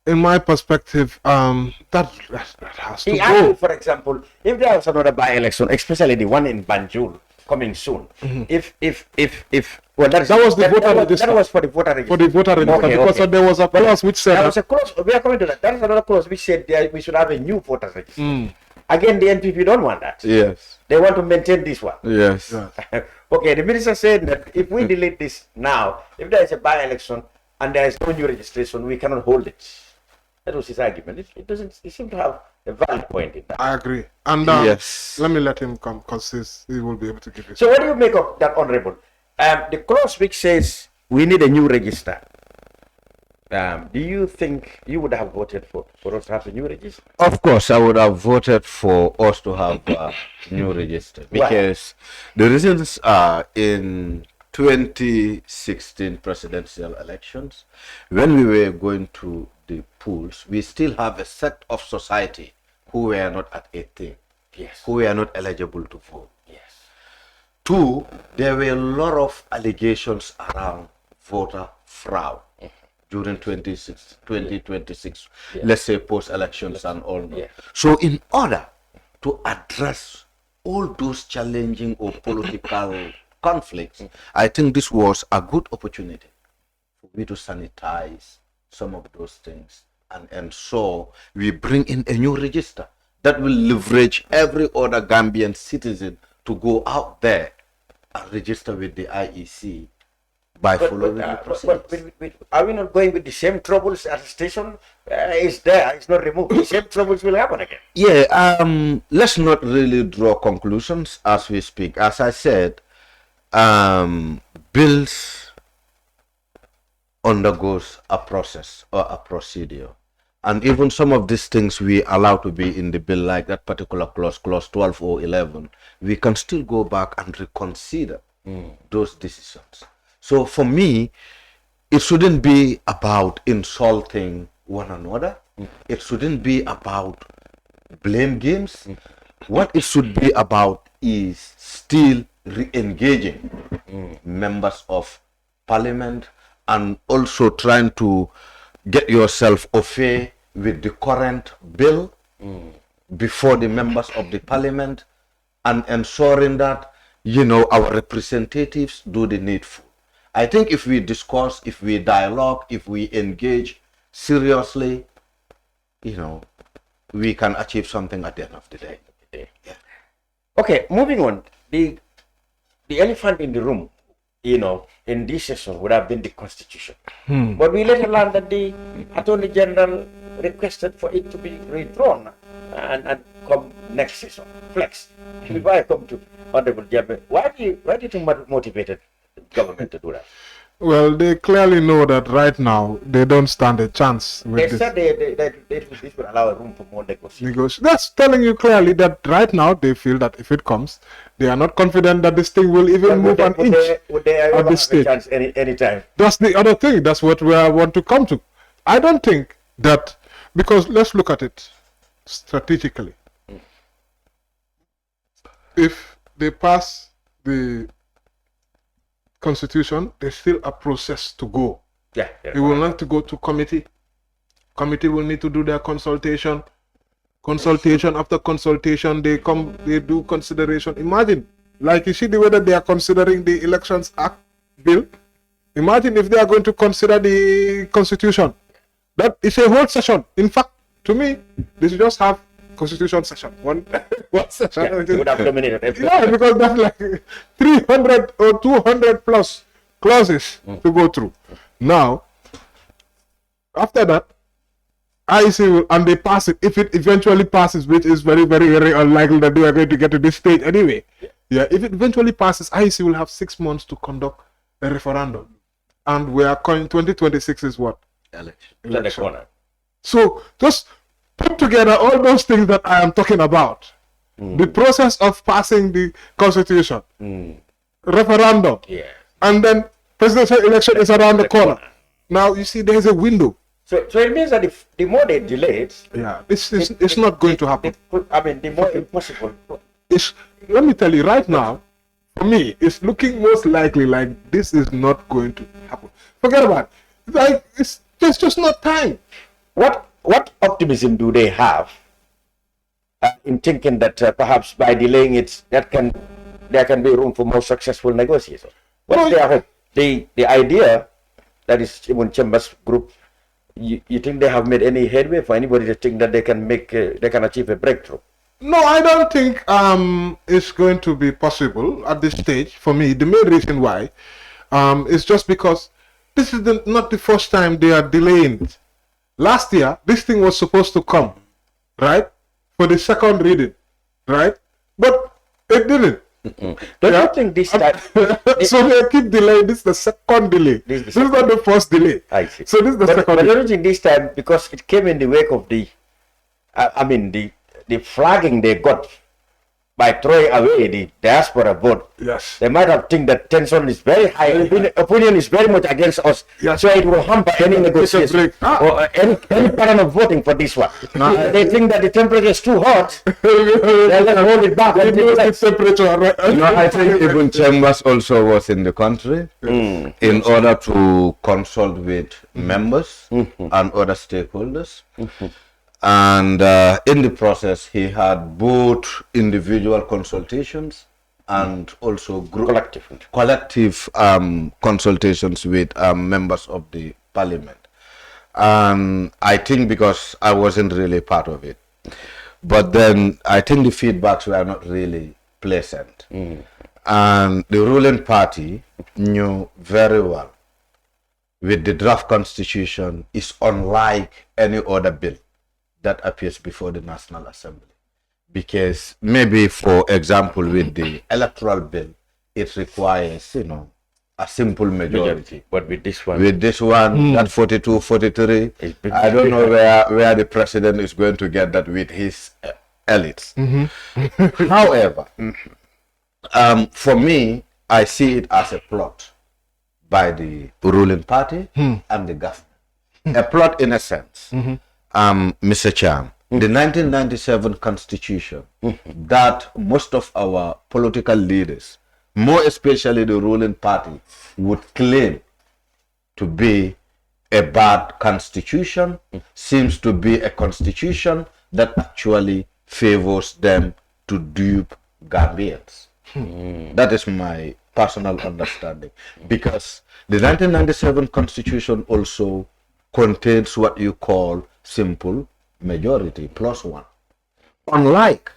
in my perspective, that has to He go. argued, for example, if there was another by-election, especially the one in Banjul coming soon, that was for the voter register. For the voter register, Okay, because okay. there was a clause which said There was a clause. We are coming to that. There is another clause which said we should have a new voter register. Mm. Again, the NPP don't want that. Yes. They want to maintain this one. Yes. Okay, the minister said that if we delete this now, if there is a by-election and there is no new registration, we cannot hold it. That was his argument. It seemed to have a valid point in that. I agree. And Yes. let me let him come because he will be able to give it. So what do you make of that, Honorable? The clause which says we need a new register. Do you think you would have voted for us to have a new register? Of course, I would have voted for us to have a new register because the reasons are in 2016 presidential elections, when we were going to the polls, we still have a set of society who were not at 18, who were not eligible to vote. Two, there were a lot of allegations around voter fraud during 2026, let's say post-elections and all that. So in order to address all those challenging or political conflicts, I think this was a good opportunity for me to sanitize some of those things and so we bring in a new register that will leverage every other Gambian citizen to go out there and register with the IEC by following the procedures. Are we not going with the same troubles? Attestation is there, it's not removed. The same troubles will happen again. Yeah, let's not really draw conclusions as we speak. As I said, bills undergoes a process or a procedure. And even some of these things we allow to be in the bill, like that particular clause 12 or 11, we can still go back and reconsider those decisions. So for me, it shouldn't be about insulting one another. It shouldn't be about blame games. What it should be about is still re-engaging members of parliament and also trying to get yourself au fait with the current bill before the members of the parliament and ensuring that, you know, our representatives do the needful. I think if we discuss, if we dialogue, if we engage seriously, you know, we can achieve something at the end of the day. Okay, moving on. The elephant in the room, you know, in this session would have been the Constitution. But we later learned that the Attorney General requested for it to be withdrawn and come next session, flex. Before I come to Honorable Jammeh, why did you motivate the government to do that? Well, they clearly know that right now they don't stand a chance with They this. said this would allow room for more negotiation. That's telling you clearly that right now they feel that if it comes, they are not confident that this thing will even move an inch Would they ever at have this a stage. chance anytime? That's the other thing. That's what we want to come to. I don't think that, because let's look at it strategically. If they pass the Constitution, there's still a process to go. Yeah. It will need to go to committee. Committee will need to do their consultation. Consultation after consultation, they do consideration. Imagine, like you see the way that they are considering the Elections Act bill. Imagine if they are going to consider the Constitution. That is a whole session. In fact, to me, they should just have constitution session. One session. Yeah, you would have dominated everything. Yeah, because that's like 300 or 200 plus clauses to go through. Now, after that, IEC will, and they pass it. If it eventually passes, which is very, very, very unlikely that they are going to get to this stage anyway. Yeah, if it eventually passes, IEC will have 6 months to conduct a referendum. And we are calling 2026 is what? Election. So just put together all those things that I am talking about. The process of passing the constitution, referendum, and then presidential election is around the corner. Now you see there is a window. So it means that if the more they delay it, it's not going to happen. The more impossible. Let me tell you right now, for me, it's looking most likely like this is not going to happen. Forget about it. Like there's just not time. What optimism do they have in thinking that perhaps by delaying it, there can be room for more successful negotiations? What's their hope? The idea that is even Chamber's group. You think they have made any headway for anybody to think that they can achieve a breakthrough? No, I don't think it's going to be possible at this stage. For me, the main reason why is just because this is not the first time they are delaying it. Last year, this thing was supposed to come, right, for the second reading, right, but it didn't. Don't you think this time? So they keep delaying. This is the second delay. This is not the first delay. I see. So this is the second. But don't you think this time, because it came in the wake of the flagging they got by throwing away the diaspora vote. Yes. They might have think that tension is very high. Opinion is very much against us. Yes. So it will hamper any negotiation or any pattern of voting for this one. They think that the temperature is too hot. They'll hold it back. I think even Chambers also was in the country in order to consult with members and other stakeholders. And in the process, he had both individual consultations and also collective consultations with members of the parliament. And I think because I wasn't really part of it, but then I think the feedbacks were not really pleasant. And the ruling party knew very well with the draft constitution is unlike any other bill that appears before the National Assembly. Because maybe, for example, with the electoral bill, it requires, a simple majority. But with this one, that 42, 43, I don't know where the president is going to get that with his elites. However, for me, I see it as a plot by the ruling party and the government. A plot in a sense. Mr. Cham, the 1997 constitution that most of our political leaders, more especially the ruling party, would claim to be a bad constitution, seems to be a constitution that actually favors them to dupe Gambians. That is my personal understanding, because the 1997 constitution also contains what you call simple majority +1. Unlike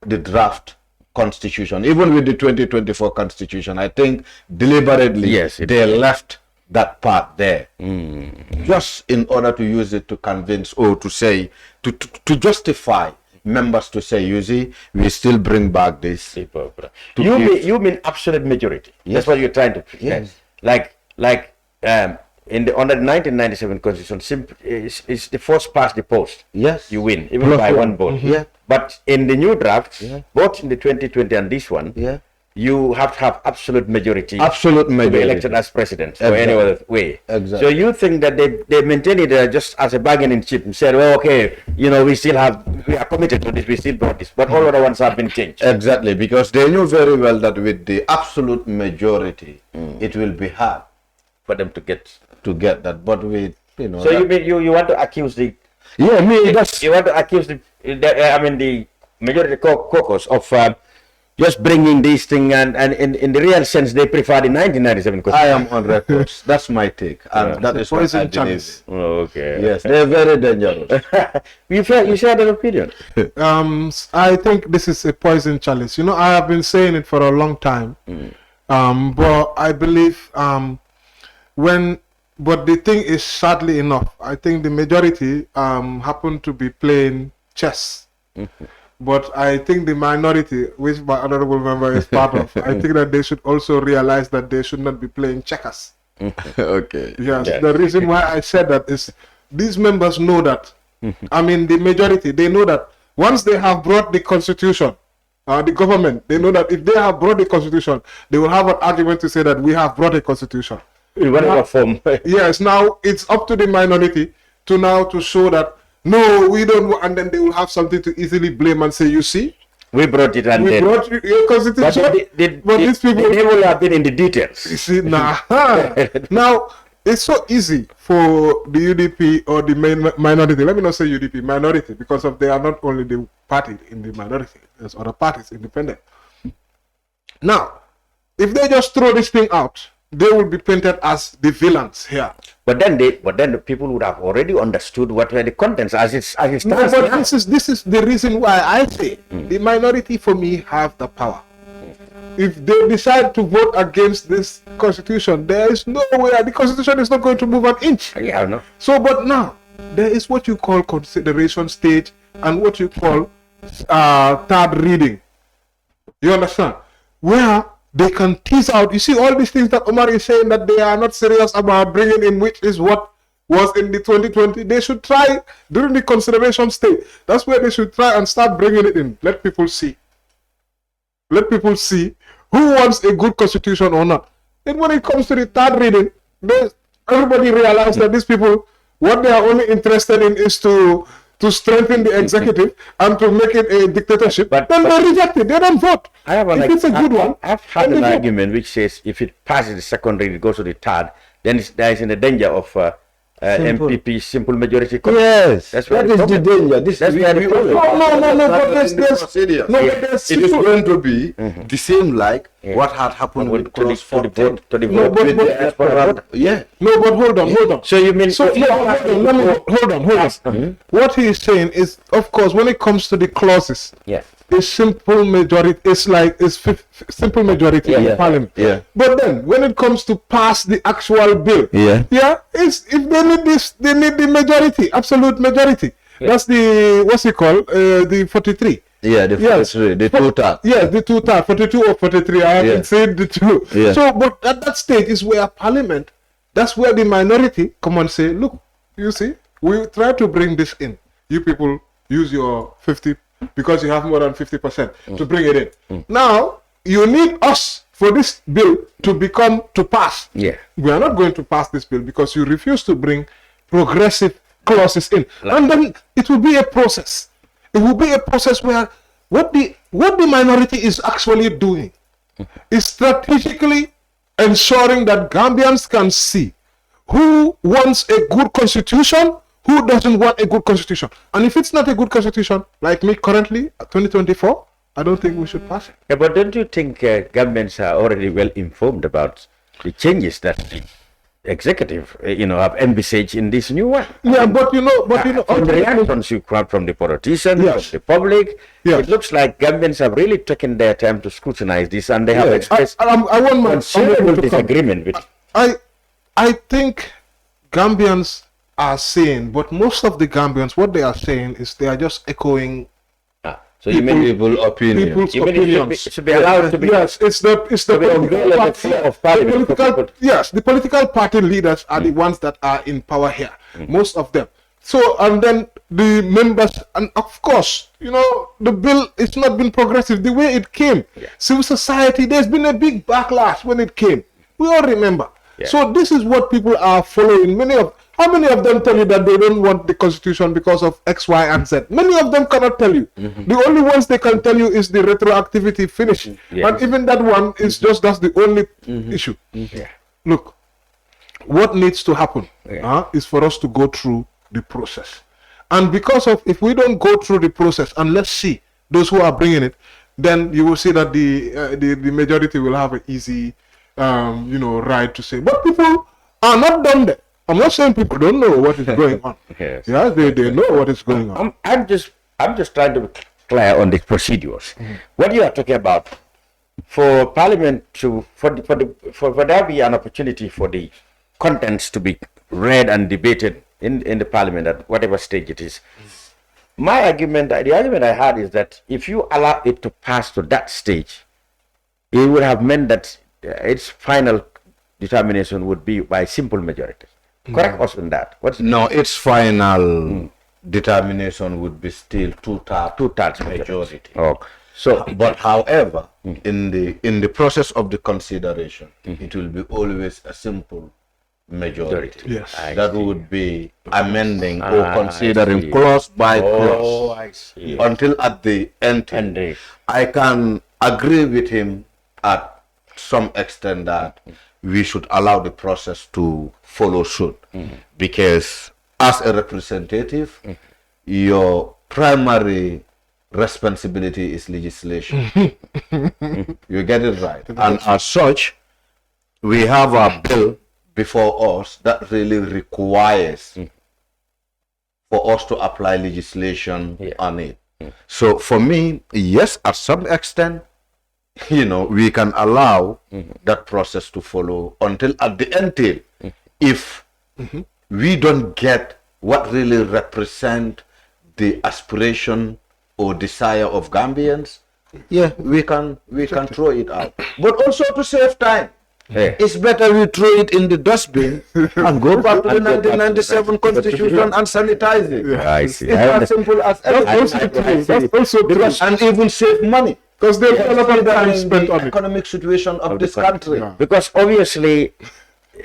the draft constitution, even with the 2024 constitution, I think deliberately they left that part there just in order to use it to convince or to say, to justify members to say, you see, we still bring back this. You mean absolute majority? Yes. That's what you're trying to. Yes. Like under the 1997 constitution, it's the first past the post. Yes. You win, even by one vote. Yeah. But in the new draft, both in the 2020 and this one, you have to have absolute majority. Absolute majority. To be elected as president or any other way. Exactly. So you think that they maintain it just as a bargaining chip and said, well, okay, we are committed to this, we still brought this, but all other ones have been changed. Exactly, because they knew very well that with the absolute majority, it will be hard for them to get that. But with So you mean you want to accuse the you want to accuse the majority caucus of just bringing this thing, and in the real sense, they prefer the 1997 I am on record. That's my take, and that is what I believe. Okay. Yes, they're very dangerous. You share that opinion? I think this is a poison chalice. You know, I have been saying it for a long time. But I believe but the thing is, sadly enough, I think the majority happen to be playing chess. But I think the minority, which my honorable member is part of, I think that they should also realize that they should not be playing checkers. Okay. Yes, the reason why I said that is these members know that. I mean, the majority, they know that once they have brought the constitution, the government, they know that if they have brought the constitution, they will have an argument to say that we have brought a constitution. In whatever form. Yes, now it's up to the minority to show that no, we don't, and then they will have something to easily blame and say, you see, we brought it, and we brought your constitution, but these people, they will have been in the details. You see, now it's so easy for the UDP or the minority. Let me not say UDP, minority, because they are not only the party in the minority. There's other parties, independent. Now, if they just throw this thing out, they will be painted as the villains here. But then the people would have already understood what were the contents as it stands. No, but this is the reason why I say the minority for me have the power. If they decide to vote against this constitution, there is no way the constitution is not going to move an inch. Yeah, I know. So, but now there is what you call consideration stage and what you call third reading. You understand? Where they can tease out. You see all these things that Omar is saying that they are not serious about bringing in, which is what was in the 2020. They should try during the consideration stage. That's where they should try and start bringing it in. Let people see. Let people see who wants a good constitution or not. And when it comes to the third reading, everybody realizes that these people, what they are only interested in is to strengthen the executive and to make it a dictatorship. But they reject it. They don't vote. I have if it's a good one, I've had an argument which says if it passes the second reading, it goes to the third, then there is in the danger of MPP simple majority. Yes, that is the danger. This is where the problem. No, but it is going to be the same like what had happened with clause 14. Yeah. No, but hold on. So you mean? Hold on. What he is saying is, of course, when it comes to the clauses, a simple majority. It's simple majority in Parliament. Yeah. But then, when it comes to pass the actual bill, if they need this, they need the majority, absolute majority. That's the what's it called? The 43. Yeah, the 43, the two-thirds. Yes, the two-thirds, 42 or 43. I haven't said the two. Yeah. So, but at that stage is where Parliament, that's where the minority come and say, look, you see, we try to bring this in. You people use your 50 because you have more than 50% to bring it in. Now, you need us for this bill to pass. Yeah. We are not going to pass this bill because you refuse to bring progressive clauses in. And then it will be a process. It will be a process where what the minority is actually doing is strategically ensuring that Gambians can see who wants a good constitution, who doesn't want a good constitution. And if it's not a good constitution, like me currently, 2024, I don't think we should pass it. Yeah, but don't you think governments are already well informed about the changes that the executive, have envisaged in this new one? Yeah, but you know, from the reactions you got from the politicians, from the public, it looks like governments have really taken their time to scrutinize this, and they have expressed I want my considerable disagreement with. I think Gambians are saying, but most of the Gambians, what they are saying is they are just echoing. So you mean people's opinions? It should be allowed to be. Yes, it's the political party leaders are the ones that are in power here, most of them. So, and then the members, and of course, the bill, it's not been progressive the way it came. Civil society, there's been a big backlash when it came. We all remember. So this is what people are following. How many of them tell you that they don't want the constitution because of X, Y, and Z? Many of them cannot tell you. The only ones they can tell you is the retroactivity finish. And even that one is that's the only issue. Look, what needs to happen is for us to go through the process. And because of, if we don't go through the process, and let's see those who are bringing it, then you will see that the majority will have an easy, right to say. But people are not done there. I'm not saying people don't know what is going on. Yes. Yeah, they know what is going on. I'm just trying to be clear on the procedures. What you are talking about for Parliament for there be an opportunity for the contents to be read and debated in the Parliament at whatever stage it is. The argument I had is that if you allow it to pass to that stage, it would have meant that its final determination would be by simple majority. Correct us on that. No, its final determination would be still two-thirds majority. Oh. So, but however, in the process of the consideration, it will be always a simple majority. Yes. That would be amending or considering clause by clause. I see. Until at the end, I can agree with him at some extent that we should allow the process to follow suit, because as a representative, your primary responsibility is legislation. You get it right. And as such, we have a bill before us that really requires for us to apply legislation on it. So for me, yes, at some extent, we can allow that process to follow until at the end, if we don't get what really represent the aspiration or desire of Gambians, we can throw it out. But also to save time, it's better we throw it in the dustbin and go back to the 1997 Constitution and sanitize it. I see. It's as simple as that. And even save money. Because there's a lot of time spent on the it. economic situation of this country. Yeah. Because obviously,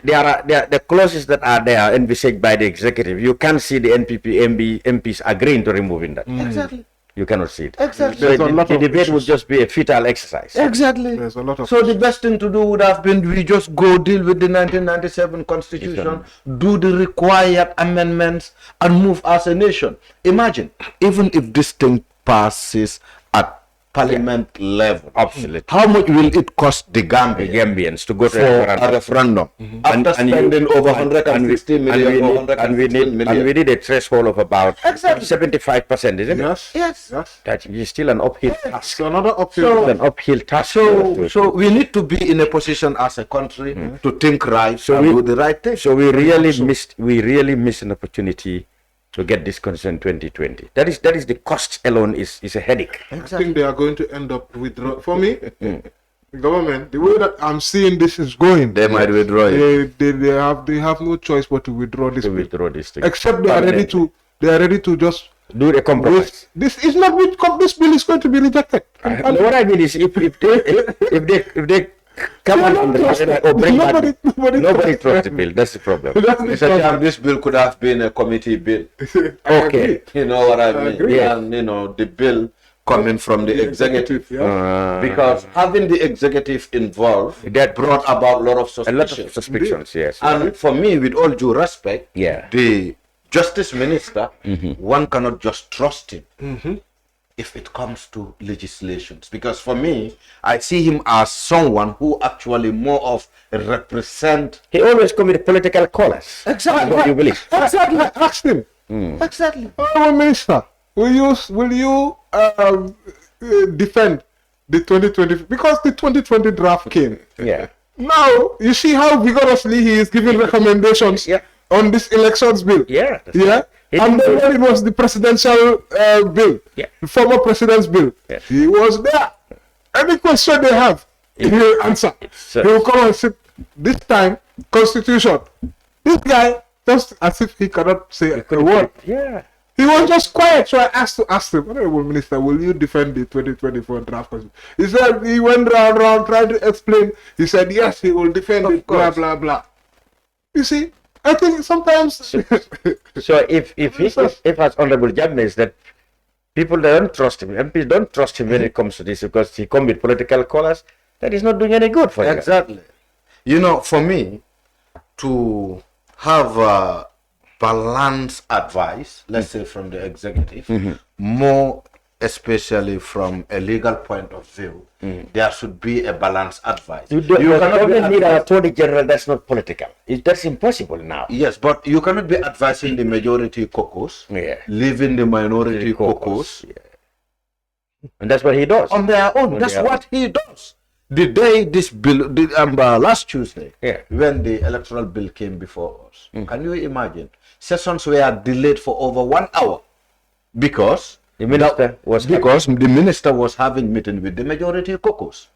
there are the clauses that are there envisaged by the executive. You can't see the MPs agreeing to removing that. Exactly. You cannot see it. Exactly. So the debate would just be a futile exercise. Exactly. There's a lot of So the best thing to do would have been we just go deal with the 1997 Constitution, do the required amendments, and move as a nation. Imagine, even if this thing passes at Parliament level, Absolutely. how much will it cost the Gambians to go to for a referendum? After spending over 160 million or 150 million. And we did a threshold of about 75%, isn't it? Yes. That is still an uphill task. So another uphill. task. So we need to be in a position as a country to think right, and do the right thing. So we really missed an opportunity to get this constitution 2020. That is the cost alone is a headache. I think they are going to end up withdraw. For me, the government, the way that I'm seeing this is going, They might withdraw it. they have no choice but to withdraw this bill. Thing. Except they are ready to just Do the compromise. this is not with this bill is going to be rejected. And What I mean is, if they come on the president or bring back, nobody trusts the bill. That's the problem. Mr. Cham, this bill could have been a committee bill. Okay. You know what I mean? agree. And the bill coming from the executive. Because having the executive involved, That brought about a lot of a lot suspicion. of suspicions. Yes. And for me, with all due respect, Yeah. the justice minister, one cannot just trust him if it comes to legislations. Because for me, I see him as someone who actually more of represent. He always come with political colors. Exactly. What you believe? exactly, ask him. Exactly. Oh, Minister, will you defend the 2020 because the 2020 draft came? Yeah. Now you see how vigorously he is giving recommendations on this elections bill. Yeah. And then when it was the presidential bill, the former president's bill, he was there. Any question they have, he will answer. He will come and say, this time, Constitution. This guy, just as if he cannot say a word. Yeah. He was just quiet, so I asked him, Honorable Minister, will you defend the 2024 draft constitution? He said, he went round trying to explain. He said, yes, he will defend it, blah, blah, blah. You see, I think sometimes... So if as Honorable Jammeh is that people don't trust him, MPs don't trust him when it comes to this because he comes with political colors, that is not doing any good for you. Exactly. For me, to have balanced advice, let's say from the executive, more especially from a legal point of view, there should be a balanced advice. You cannot need an attorney general that's not political. That's impossible now. Yes, but you cannot be advising the majority caucus, leaving the minority caucus. And that's what he does. On their own. That's what he does. The day this bill, last Tuesday, when the electoral bill came before us, can you imagine? Sessions were delayed for over 1 hour because the minister was having meeting with the majority caucus.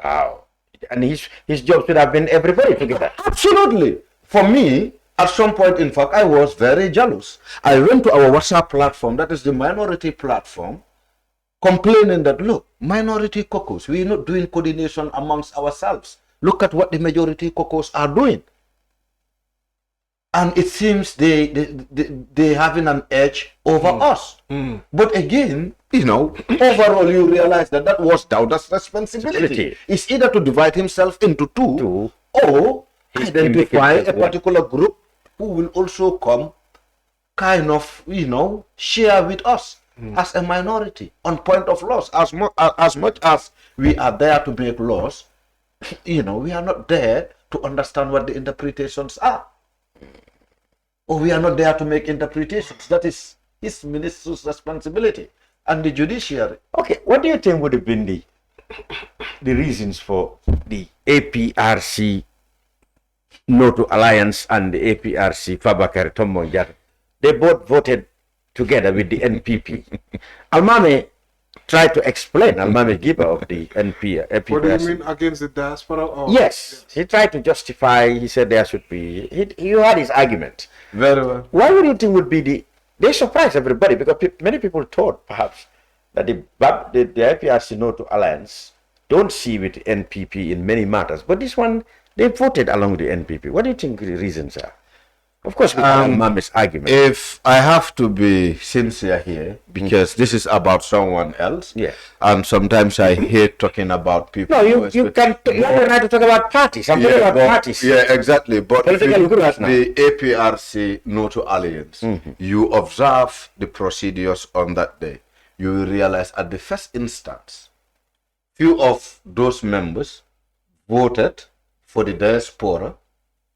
Wow. And his job should have been everybody together. Absolutely. For me, at some point, in fact, I was very jealous. I went to our WhatsApp platform, that is the minority platform, complaining that, look, minority caucus, we're not doing coordination amongst ourselves. Look at what the majority caucus are doing. And it seems they having an edge over us. But again, overall you realize that was Dauda's responsibility. It's either to divide himself into two or identify a particular group who will also come kind of, share with us as a minority on point of laws. As much as we are there to make laws, we are not there to understand what the interpretations are. Or we are not there to make interpretations. That is his minister's responsibility and the judiciary. Okay, what do you think would have been the reasons for the APRC No to Alliance and the APRC Fabakary Tombong Jatta? They both voted together with the NPP. Almame tried to explain, Almame Giba of the APRC. What do you mean against the diaspora? Or? Yes, he tried to justify, he said there should be, he had his argument. Very well. Why would you think would be they surprised everybody because many people thought perhaps that the APRC No to Alliance don't see with the NPP in many matters, but this one, they voted along the NPP. What do you think the reasons are? Of course, we can Mami's argument. If I have to be sincere here, because this is about someone else, and sometimes I hate talking about people. No, you have the right to talk about parties. I'm talking about parties. Yeah, exactly. But if you look at the APRC No to Alliance, you observe the procedures on that day, you will realize at the first instance, few of those members voted for the diaspora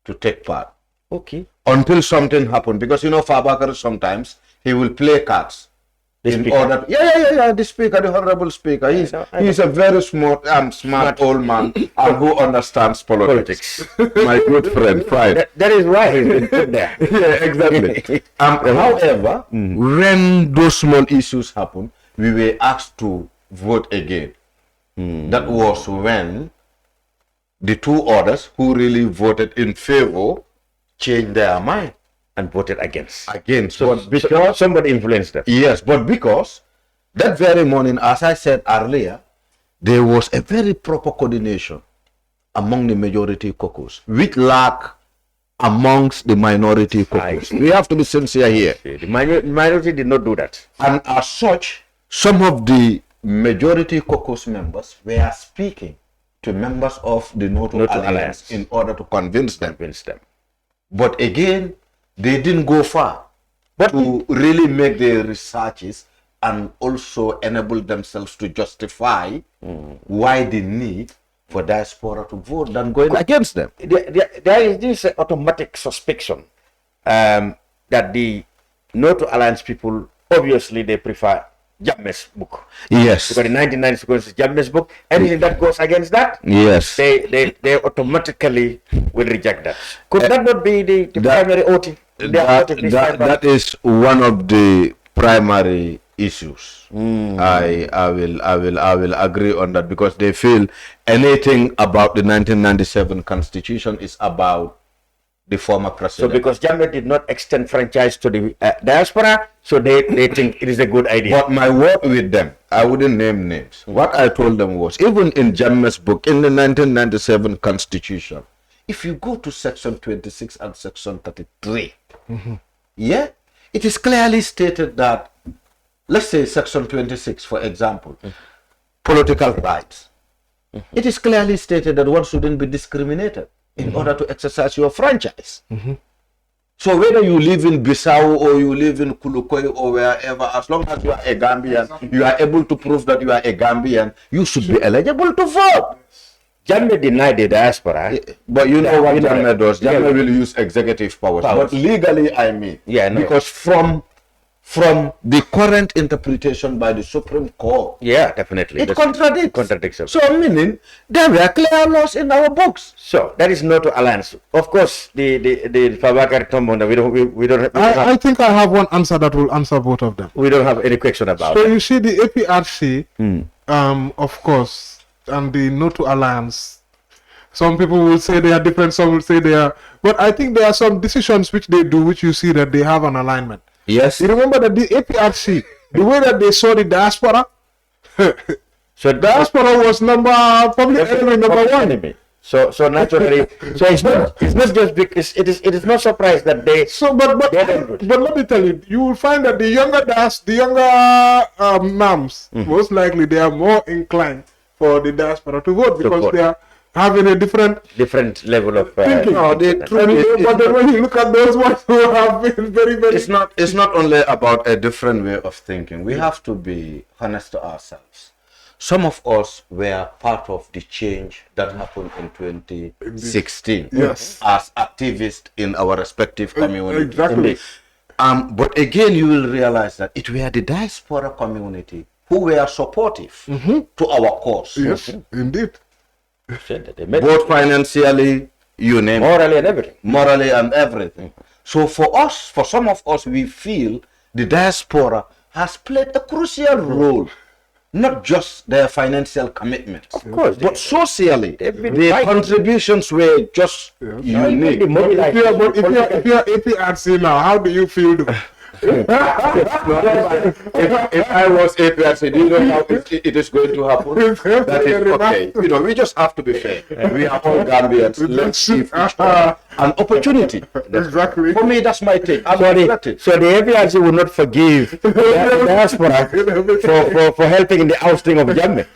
to take part. Okay. Until something happened, because Fabakary sometimes he will play cards. The speaker, the honorable speaker. He's a very smart old man and who understands politics. My good friend, fine. That is why he's been put there. Yeah, exactly. However, when those small issues happen, we were asked to vote again. That was when the two others who really voted in favor changed their mind and voted against. So because somebody influenced them. Yes, but because that very morning, as I said earlier, there was a very proper coordination among the majority caucus, which lack amongst the minority caucus. We have to be sincere here. The minority did not do that. And as such, some of the majority caucus members were speaking to members of the No to Alliance in order to convince them. But again, they didn't go far to really make their researches and also enable themselves to justify why the need for diaspora to vote than going against them. There is this automatic suspicion that the No to Alliance people, obviously they prefer Jammeh's book. Yes. Because in 1996, Jammeh's book, anything that goes against that, yes, they automatically will reject that. Could that not be the primary motive? That is one of the primary issues. I will agree on that, because they feel anything about the 1997 Constitution is about the former president. So because Jammeh did not extend franchise to the diaspora, so they think it is a good idea. But my word with them, I wouldn't name names. What I told them was, even in Jammeh's book, in the 1997 Constitution, if you go to section 26 and section 33, it is clearly stated that, let's say section 26, for example, political rights. It is clearly stated that one shouldn't be discriminated in order to exercise your franchise. So whether you live in Bissau or you live in Kulukoi or wherever, as long as you are a Gambian, you are able to prove that you are a Gambian, you should be eligible to vote. Jammeh denied the diaspora. But you know what Jammeh does? Jammeh will use executive powers. But legally, I mean. Yeah, no. Because from the current interpretation by the Supreme Court, Yeah, definitely. it contradicts. Contradiction. So meaning there were clear laws in our books. So that is not to alliance. Of course, the Fabakar Tombonda, we don't have, I think I have one answer that will answer both of them. we don't have any question about So it. you see the APRC, of course, and the no to alliance. Some people will say they are different, some will say they are, but I think there are some decisions which they do which you see that they have an alignment. Yes. You remember that the APRC, the way that they saw the diaspora, So diaspora was probably enemy number one. enemy. So naturally, so it's not just because it is not surprised that they. So, but let me tell you, you will find that the younger mams, most likely they are more inclined for the diaspora to vote because vote. they are having a different level of thinking. No, but then when you look at those ones who have been very, very... It's not only about a different way of thinking. We have to be honest to ourselves. Some of us were part of the change that happened in 2016 Yes. as activists in our respective communities. Exactly. But again, you will realize that it were the diaspora community who were supportive to our cause. Yes, indeed. Both financially, you name it. Morally and everything. Morally and everything. So for some of us, we feel the diaspora has played a crucial role. Not just their financial commitments, Of course, but socially, been their fighting. contritions were just unique. If you're APRC now, how do you feel? If I was APRC, do you know how it is going to happen? That is okay. You know, we just have to be fair. We are all Gambians. Let's give each other an opportunity. Exactly. For me, that's my take. I'm So flattered. the APRC will not forgive the diaspora for helping in the ousting of Jammeh.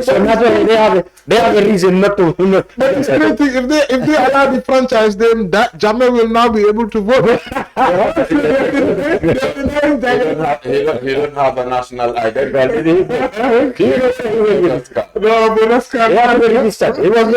So naturally they have a reason not to. But it's great thing, if they allow the franchise, then that Jammeh will now be able to vote. He don't have a national identity. No, but that's kind He was registered. He was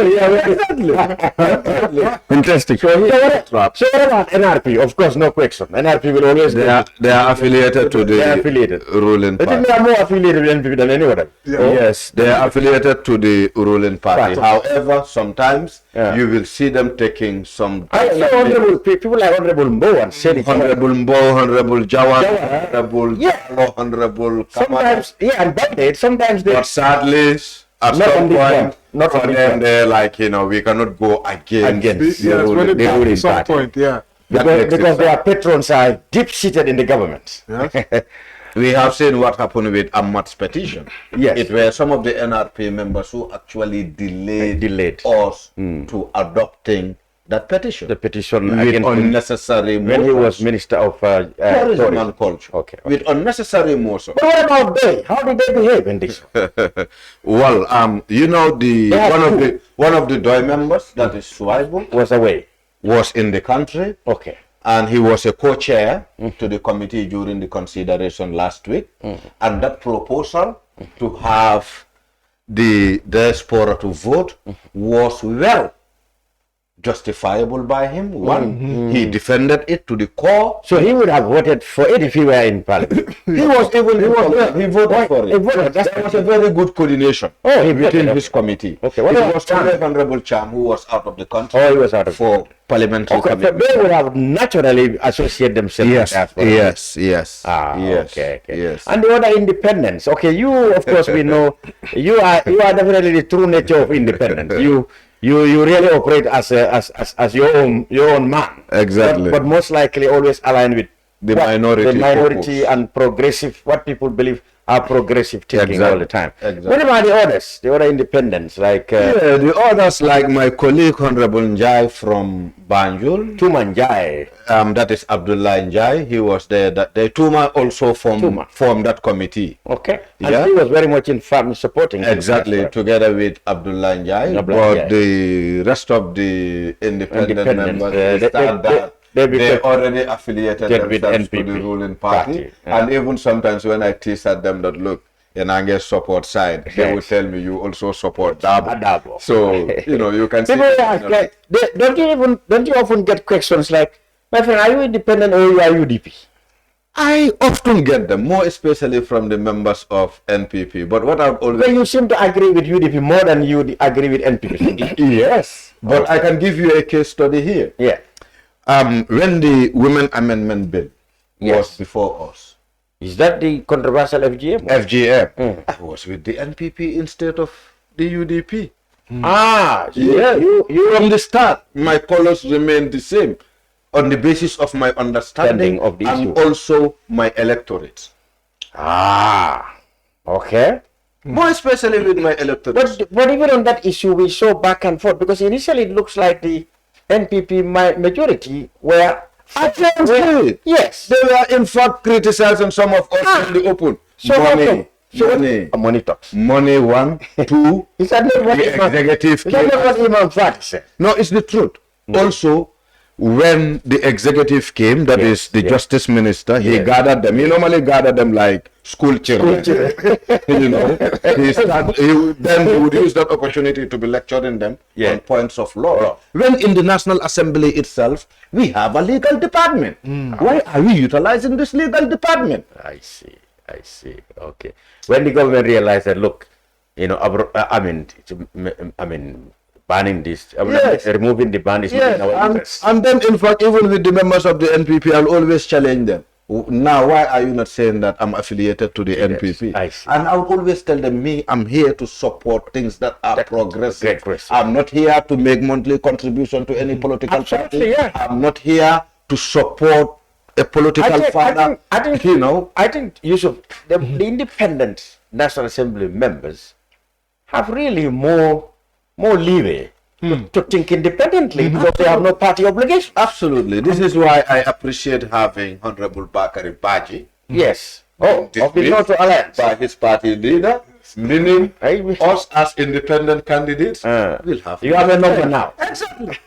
interesting. So what about NRP? Of course, no question. NRP will always They are affiliated to They are the affiliated. ruling I think party. they are more affiliated with NPP than any other. Yes, they are affiliated to the ruling party. However, sometimes you will see them taking some. I know honorable people like Honorable Mbo and Senate. Honorable Mbo, Honorable Jawad, Honorable Yeah. Honorable Kamal. Sometimes, and Bandit, sometimes they. But sadly, at Not on some this point, one. Not for on this them, one. they're like, we cannot go against Yes, when it the comes ruling to some party. point, yeah. Because their patrons are deep-seated in the government. Yes. We have seen what happened with Ahmad's petition. Yes. It were some of the NRP members who actually delayed us to adopting that petition. The petition with against him unnecessary when he was Minister of tourism and culture. Okay. With unnecessary motion. But what about they? How did they behave in this? Well, you know, have one of the DOI members, that is Suwaibu, Was away. was in the country. Okay. And he was a co-chair to the committee during the consideration last week. And that proposal to have the diaspora to vote was well justifiable by him. One, he defended it to the core. So he would have voted for it if he were in Parliament. He voted for it. He voted. There was a very good coordination within his committee. Okay, It what about was Cham? only Honorable Cham who was out of the country. Oh, he was out of for parliamentary Okay, so commitment. they would have naturally associate themselves with diaspora. yes. Yes. Okay. Yes. And the other independence. Okay, you of course we know you are definitely the true nature of independence. You really operate as your own man. Exactly. But most likely always aligned with The minority minority purpose. and progressive, what people believe are progressive thinking all the time. Exactly. What about the others? The other independents like The others, like my colleague Honorable Njai from Banjul, Tuman Jai. that is Abdullah Njai. He was there. That day. Tuma also formed that committee. Okay. And Yeah. he was very much in fact supporting him. Exactly, together with Abdullah Njai. Abdullah Njai. But the rest of the independent members, they stand that they already affiliated with themselves to NPP the ruling party. yeah. And even sometimes when I tease at them that, look, Enange support side, they will tell me you also support Dabo. So, you know, you can see. Don't you often get questions like, my friend, are you independent or you are UDP? I often get them, more especially from the members of NPP. But what I've always... Well, you seem to agree with UDP more than you agree with NPP. Yes, but I can give you a case study here. Yeah. When the Women Amendment Bill was before us. Is that the controversial FGM? FGM. I was with the NPP instead of the UDP. Ah, yeah. You from the start, my colors remain the same on the basis of my understanding of the and issue. also my electorate. Ah, okay. More especially with my electorate. But even on that issue, we saw back and forth because initially it looks like the NPP majority were against it. Yes. They were in fact criticizing some of us in the open. So Money talks. Money one, two. Is that not what the executive? Is that not what Imam Fatou said? No, it's the truth. Also, when the executive came, that is the justice minister, he gathered them. He normally gathered them like school children. You know, then he would use that opportunity to be lecturing them on points of law. When in the National Assembly itself, we have a legal department. Why are we utilizing this legal department? I see. Okay. When the government realized that, look, you know, banning this, removing the ban is not in our interest. And then, in fact, even with the members of the NPP, I'll always challenge them. Now, why are you not saying that I'm affiliated to the NPP? I see. And I'll always tell them, I'm here to support things that are progressive. I'm not here to make monthly contribution to any political party. Yeah. I'm not here to support a political father. I think Yusuf, the independent National Assembly members have really more leeway to think independently because they have no party obligation. Absolutely. This is why I appreciate having Honorable Bakari Baji. Yes. Of the North Alliance. By his party leader, meaning us as independent candidates will have. You have a number now. Exactly.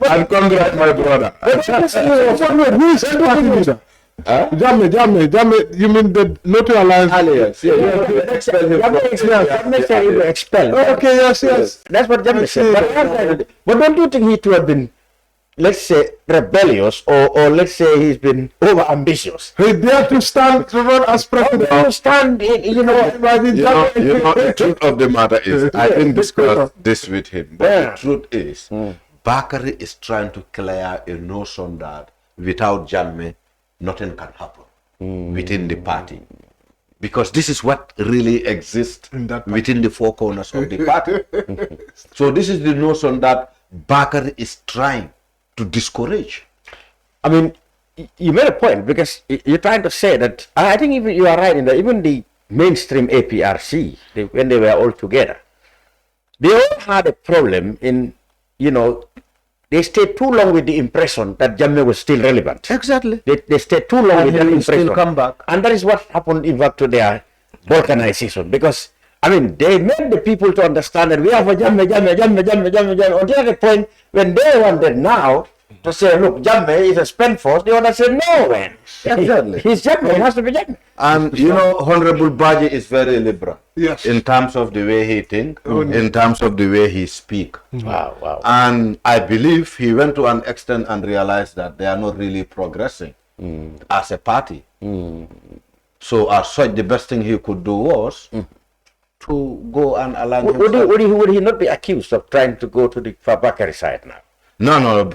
And congrats, my brother. Who is the party leader? Jammeh, you mean the North Alliance? Jammeh said he will expel. Okay, yes. That's what Jammeh said. But don't you think he to have been, let's say, rebellious or let's say he's been over-ambitious? He dared to stand to run as president. The truth of the matter is, I didn't discuss this with him, but the truth is, Bakari is trying to clear a notion that without Jammeh, nothing can happen within the party. Because this is what really exists within the four corners of the party. So this is the notion that Bakari is trying to discourage. I mean, you made a point because you're trying to say that, I think even you are right in that even the mainstream APRC, when they were all together, they all had a problem in, they stayed too long with the impression that Jammeh was still relevant. Exactly. They stayed too long with that impression. Still come back. And that is what happened in fact to their balkanization. Because, they made the people to understand that we have a Jammeh. On the other point, when they wanted now to say, look, Jammeh is a spent force, they want to say, no, man. Exactly. He's Jammeh, he has to be Jammeh. And, Honorable Baji is very liberal. Yes. In terms of the way he thinks, in terms of the way he speaks. Wow. And I believe he went to an extent and realized that they are not really progressing as a party. So as such, the best thing he could do was to go and align himself. Would he not be accused of trying to go to the Bakari side now? No,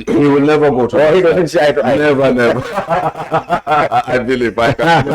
he will never go to. He doesn't say Never. I believe I can.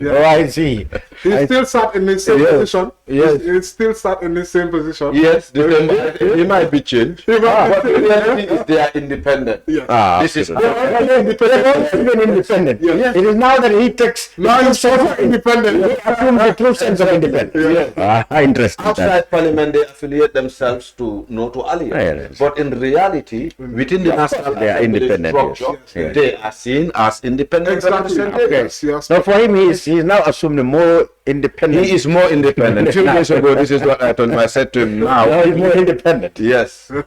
I see. He still sat in the same position. Yes. He still sat in the same position. Yes, he might be changed. But the reality is they are independent. Yeah. This is independent. Yes. It is now that he takes he's so independent. He assumes the true sense of independence. Interesting. Outside Parliament, they affiliate themselves to Alliance. But in reality, within the national they are independent structure, they are seen as independent representatives. Yes. Now for him, he's now assumed more independent. He is more independent. 2 days ago, this is what I said to him. Now he's more independent. Yes, we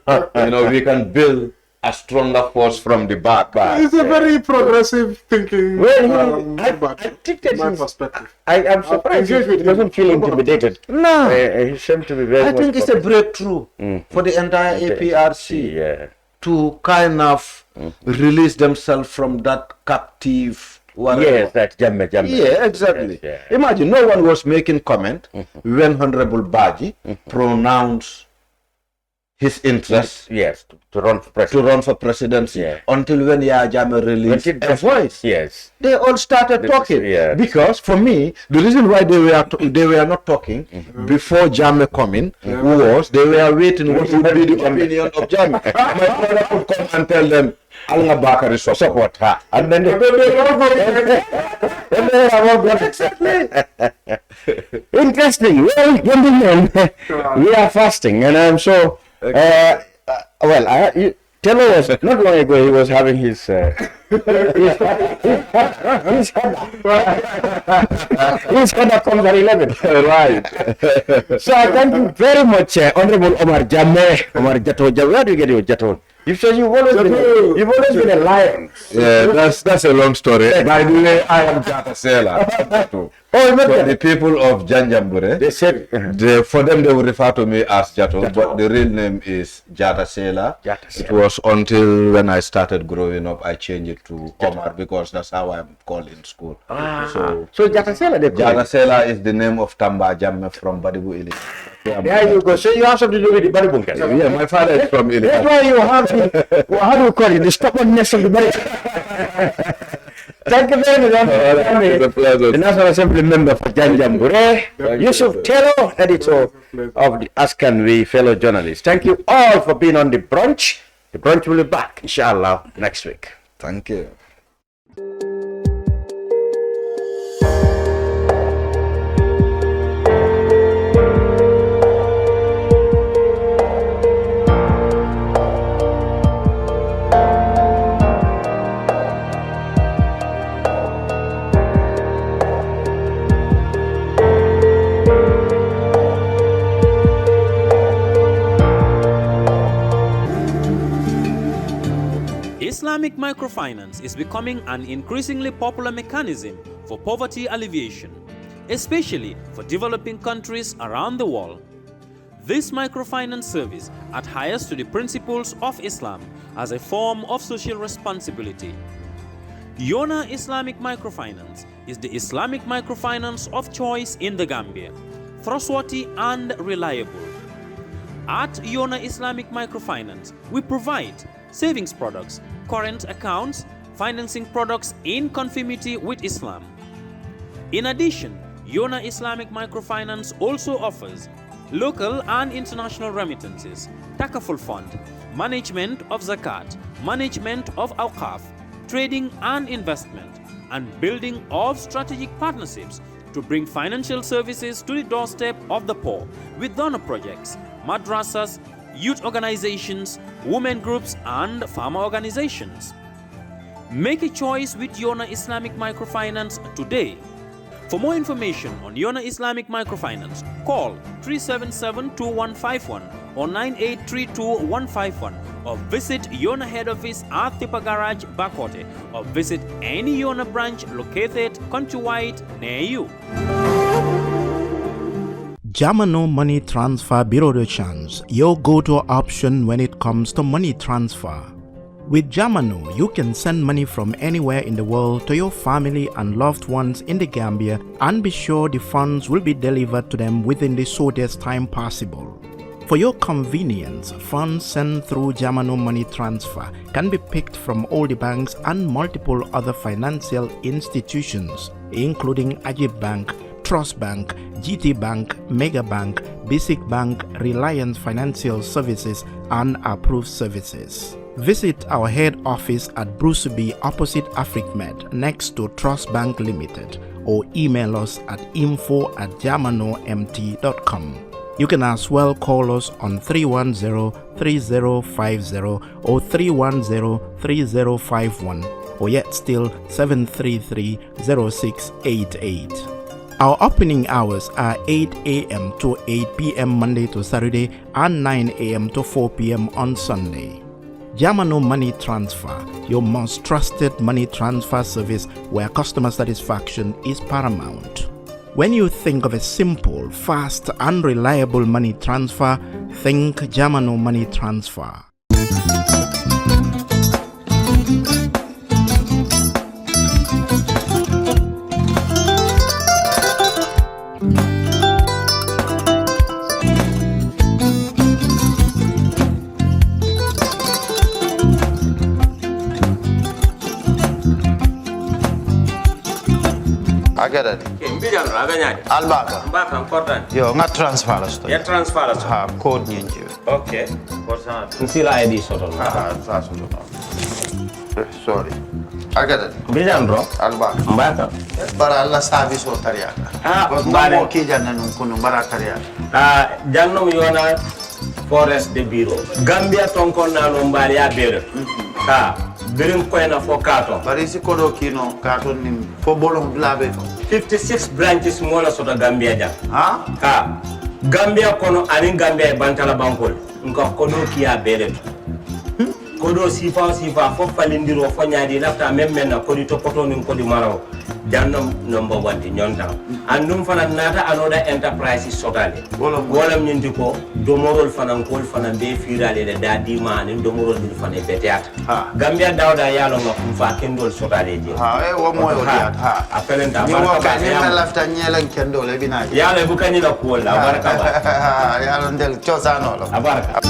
can build a stronger force from the back. It's a very progressive thinking. Well, I think that's my perspective. I'm surprised he doesn't feel intimidated. No. He seems to be very I think it's a breakthrough for the entire APRC to kind of release themselves from that captive. Whatever. Yes, that Jammeh. Yeah, exactly. Yes, Imagine no one was making comment when Honorable Baji pronounced his interest to run for presidency until when Yahya Jammeh released a voice. Yes, they all started talking because for me the reason why they were not talking before Jammeh coming was they were waiting what would be the opinion of Jammeh. My brother could come and tell them Allah Bakari support her, and then exactly. Interesting. Well, gentlemen, we are fasting, and I'm so. Tailor was not long ago. He was having his head comes at 11. Right. So I thank you very much, Honorable Omar Jatto Jammeh. Where do you get your Jatto? You've always been a lion. Yeah, that's a long story. By the way, I am Jata Sela. The people of Janjanbureh, they said for them they would refer to me as Jatto, but the real name is Jata Sela. It was until when I started growing up I changed it to Omar because that's how I'm called in school. So Jata Sela, Jata Sela is the name of Tamba Jammeh from Badibu Ili. There you go. So you have something to do with the Badibu. Yeah, my father is from Ili. That's why you have how do you call it? The stubbornness of the Badibu. Thank you very much. The National Assembly member for Janjanbureh, Yusef Tailor, editor of the Askanwi, fellow journalist. Thank you all for being on the brunch. The brunch will be back, inshallah, next week. Thank you. Islamic microfinance is becoming an increasingly popular mechanism for poverty alleviation, especially for developing countries around the world. This microfinance service adheres to the principles of Islam as a form of social responsibility. Yona Islamic Microfinance is the Islamic microfinance of choice in the Gambia, trustworthy and reliable. At Yona Islamic Microfinance, we provide savings products, current accounts, financing products in conformity with Islam. In addition, Yona Islamic Microfinance also offers local and international remittances, takaful fund, management of zakat, management of awqaf, trading and investment, and building of strategic partnerships to bring financial services to the doorstep of the poor with donor projects, madrasas, youth organizations, women groups, and farmer organizations. Make a choice with Yona Islamic Microfinance today. For more information on Yona Islamic Microfinance, call 377-2151 or 9832-151 or visit Yona head office at Tipa Garage, Bakote, or visit any Yona branch located countrywide near you. Jamano Money Transfer Bureau de Change, your go-to option when it comes to money transfer. With Jamano, you can send money from anywhere in the world to your family and loved ones in the Gambia and be sure the funds will be delivered to them within the shortest time possible. For your convenience, funds sent through Jamano Money Transfer can be picked from all the banks and multiple other financial institutions, including Ajib Bank, Trust Bank, GT Bank, Mega Bank, Basic Bank, Reliance Financial Services, and Approved Services. Visit our head office at Bruceby opposite AfricMed next to Trust Bank Limited or email us at info@jamanomt.com. You can as well call us on 310-3050 or 310-3051 or yet still 733-0688. Our opening hours are 8 a.m. to 8 p.m. Monday to Saturday and 9 a.m. to 4 p.m. on Sunday. Jamano Money Transfer, your most trusted money transfer service where customer satisfaction is paramount. When you think of a simple, fast, and reliable money transfer, think Jamano Money Transfer. Agada Mbijan raganyadi. Albaka. Mbaka important. Yo, nga transfer la sto. Ya transfer la. Ha, code nyinji. Okay. Nsila ID soto. Sa soto. Sorry. Agada. Mbijan bro. Albaka. Mbaka. Bara alla service o tariya. Mbare. Mo ki janna nun kunu bara tariya. Jannom yona forest de bureau. Gambia tonkon na no mbari ya bere. Birim koyna fo kato. Bari si kodo kino kato nim fo bolong blabe to. 56 branches mola sota Gambia jam. Ha? Gambia kono anin Gambia bantala bankol. Nka kono kiya bere to. Kodo sifa fo falindiro fo nyaadi lafta memmen na kodi to poto nin kodi maraw. Jannom number 1 di nyonta. Andum fana nata anoda enterprise sotale. Wolam nyindi ko domorol fana kol fana be firale de dadi ma ni domorol di fana beteat. Gambia dawda yalo ma fa kendol sotale je. Wo moyo diat. Apelenta ni wo ka ni lafta nyelen kendol e binaji. Yalo bu kanila ko la baraka ba. Yalo ndel chosano lo. Abaraka.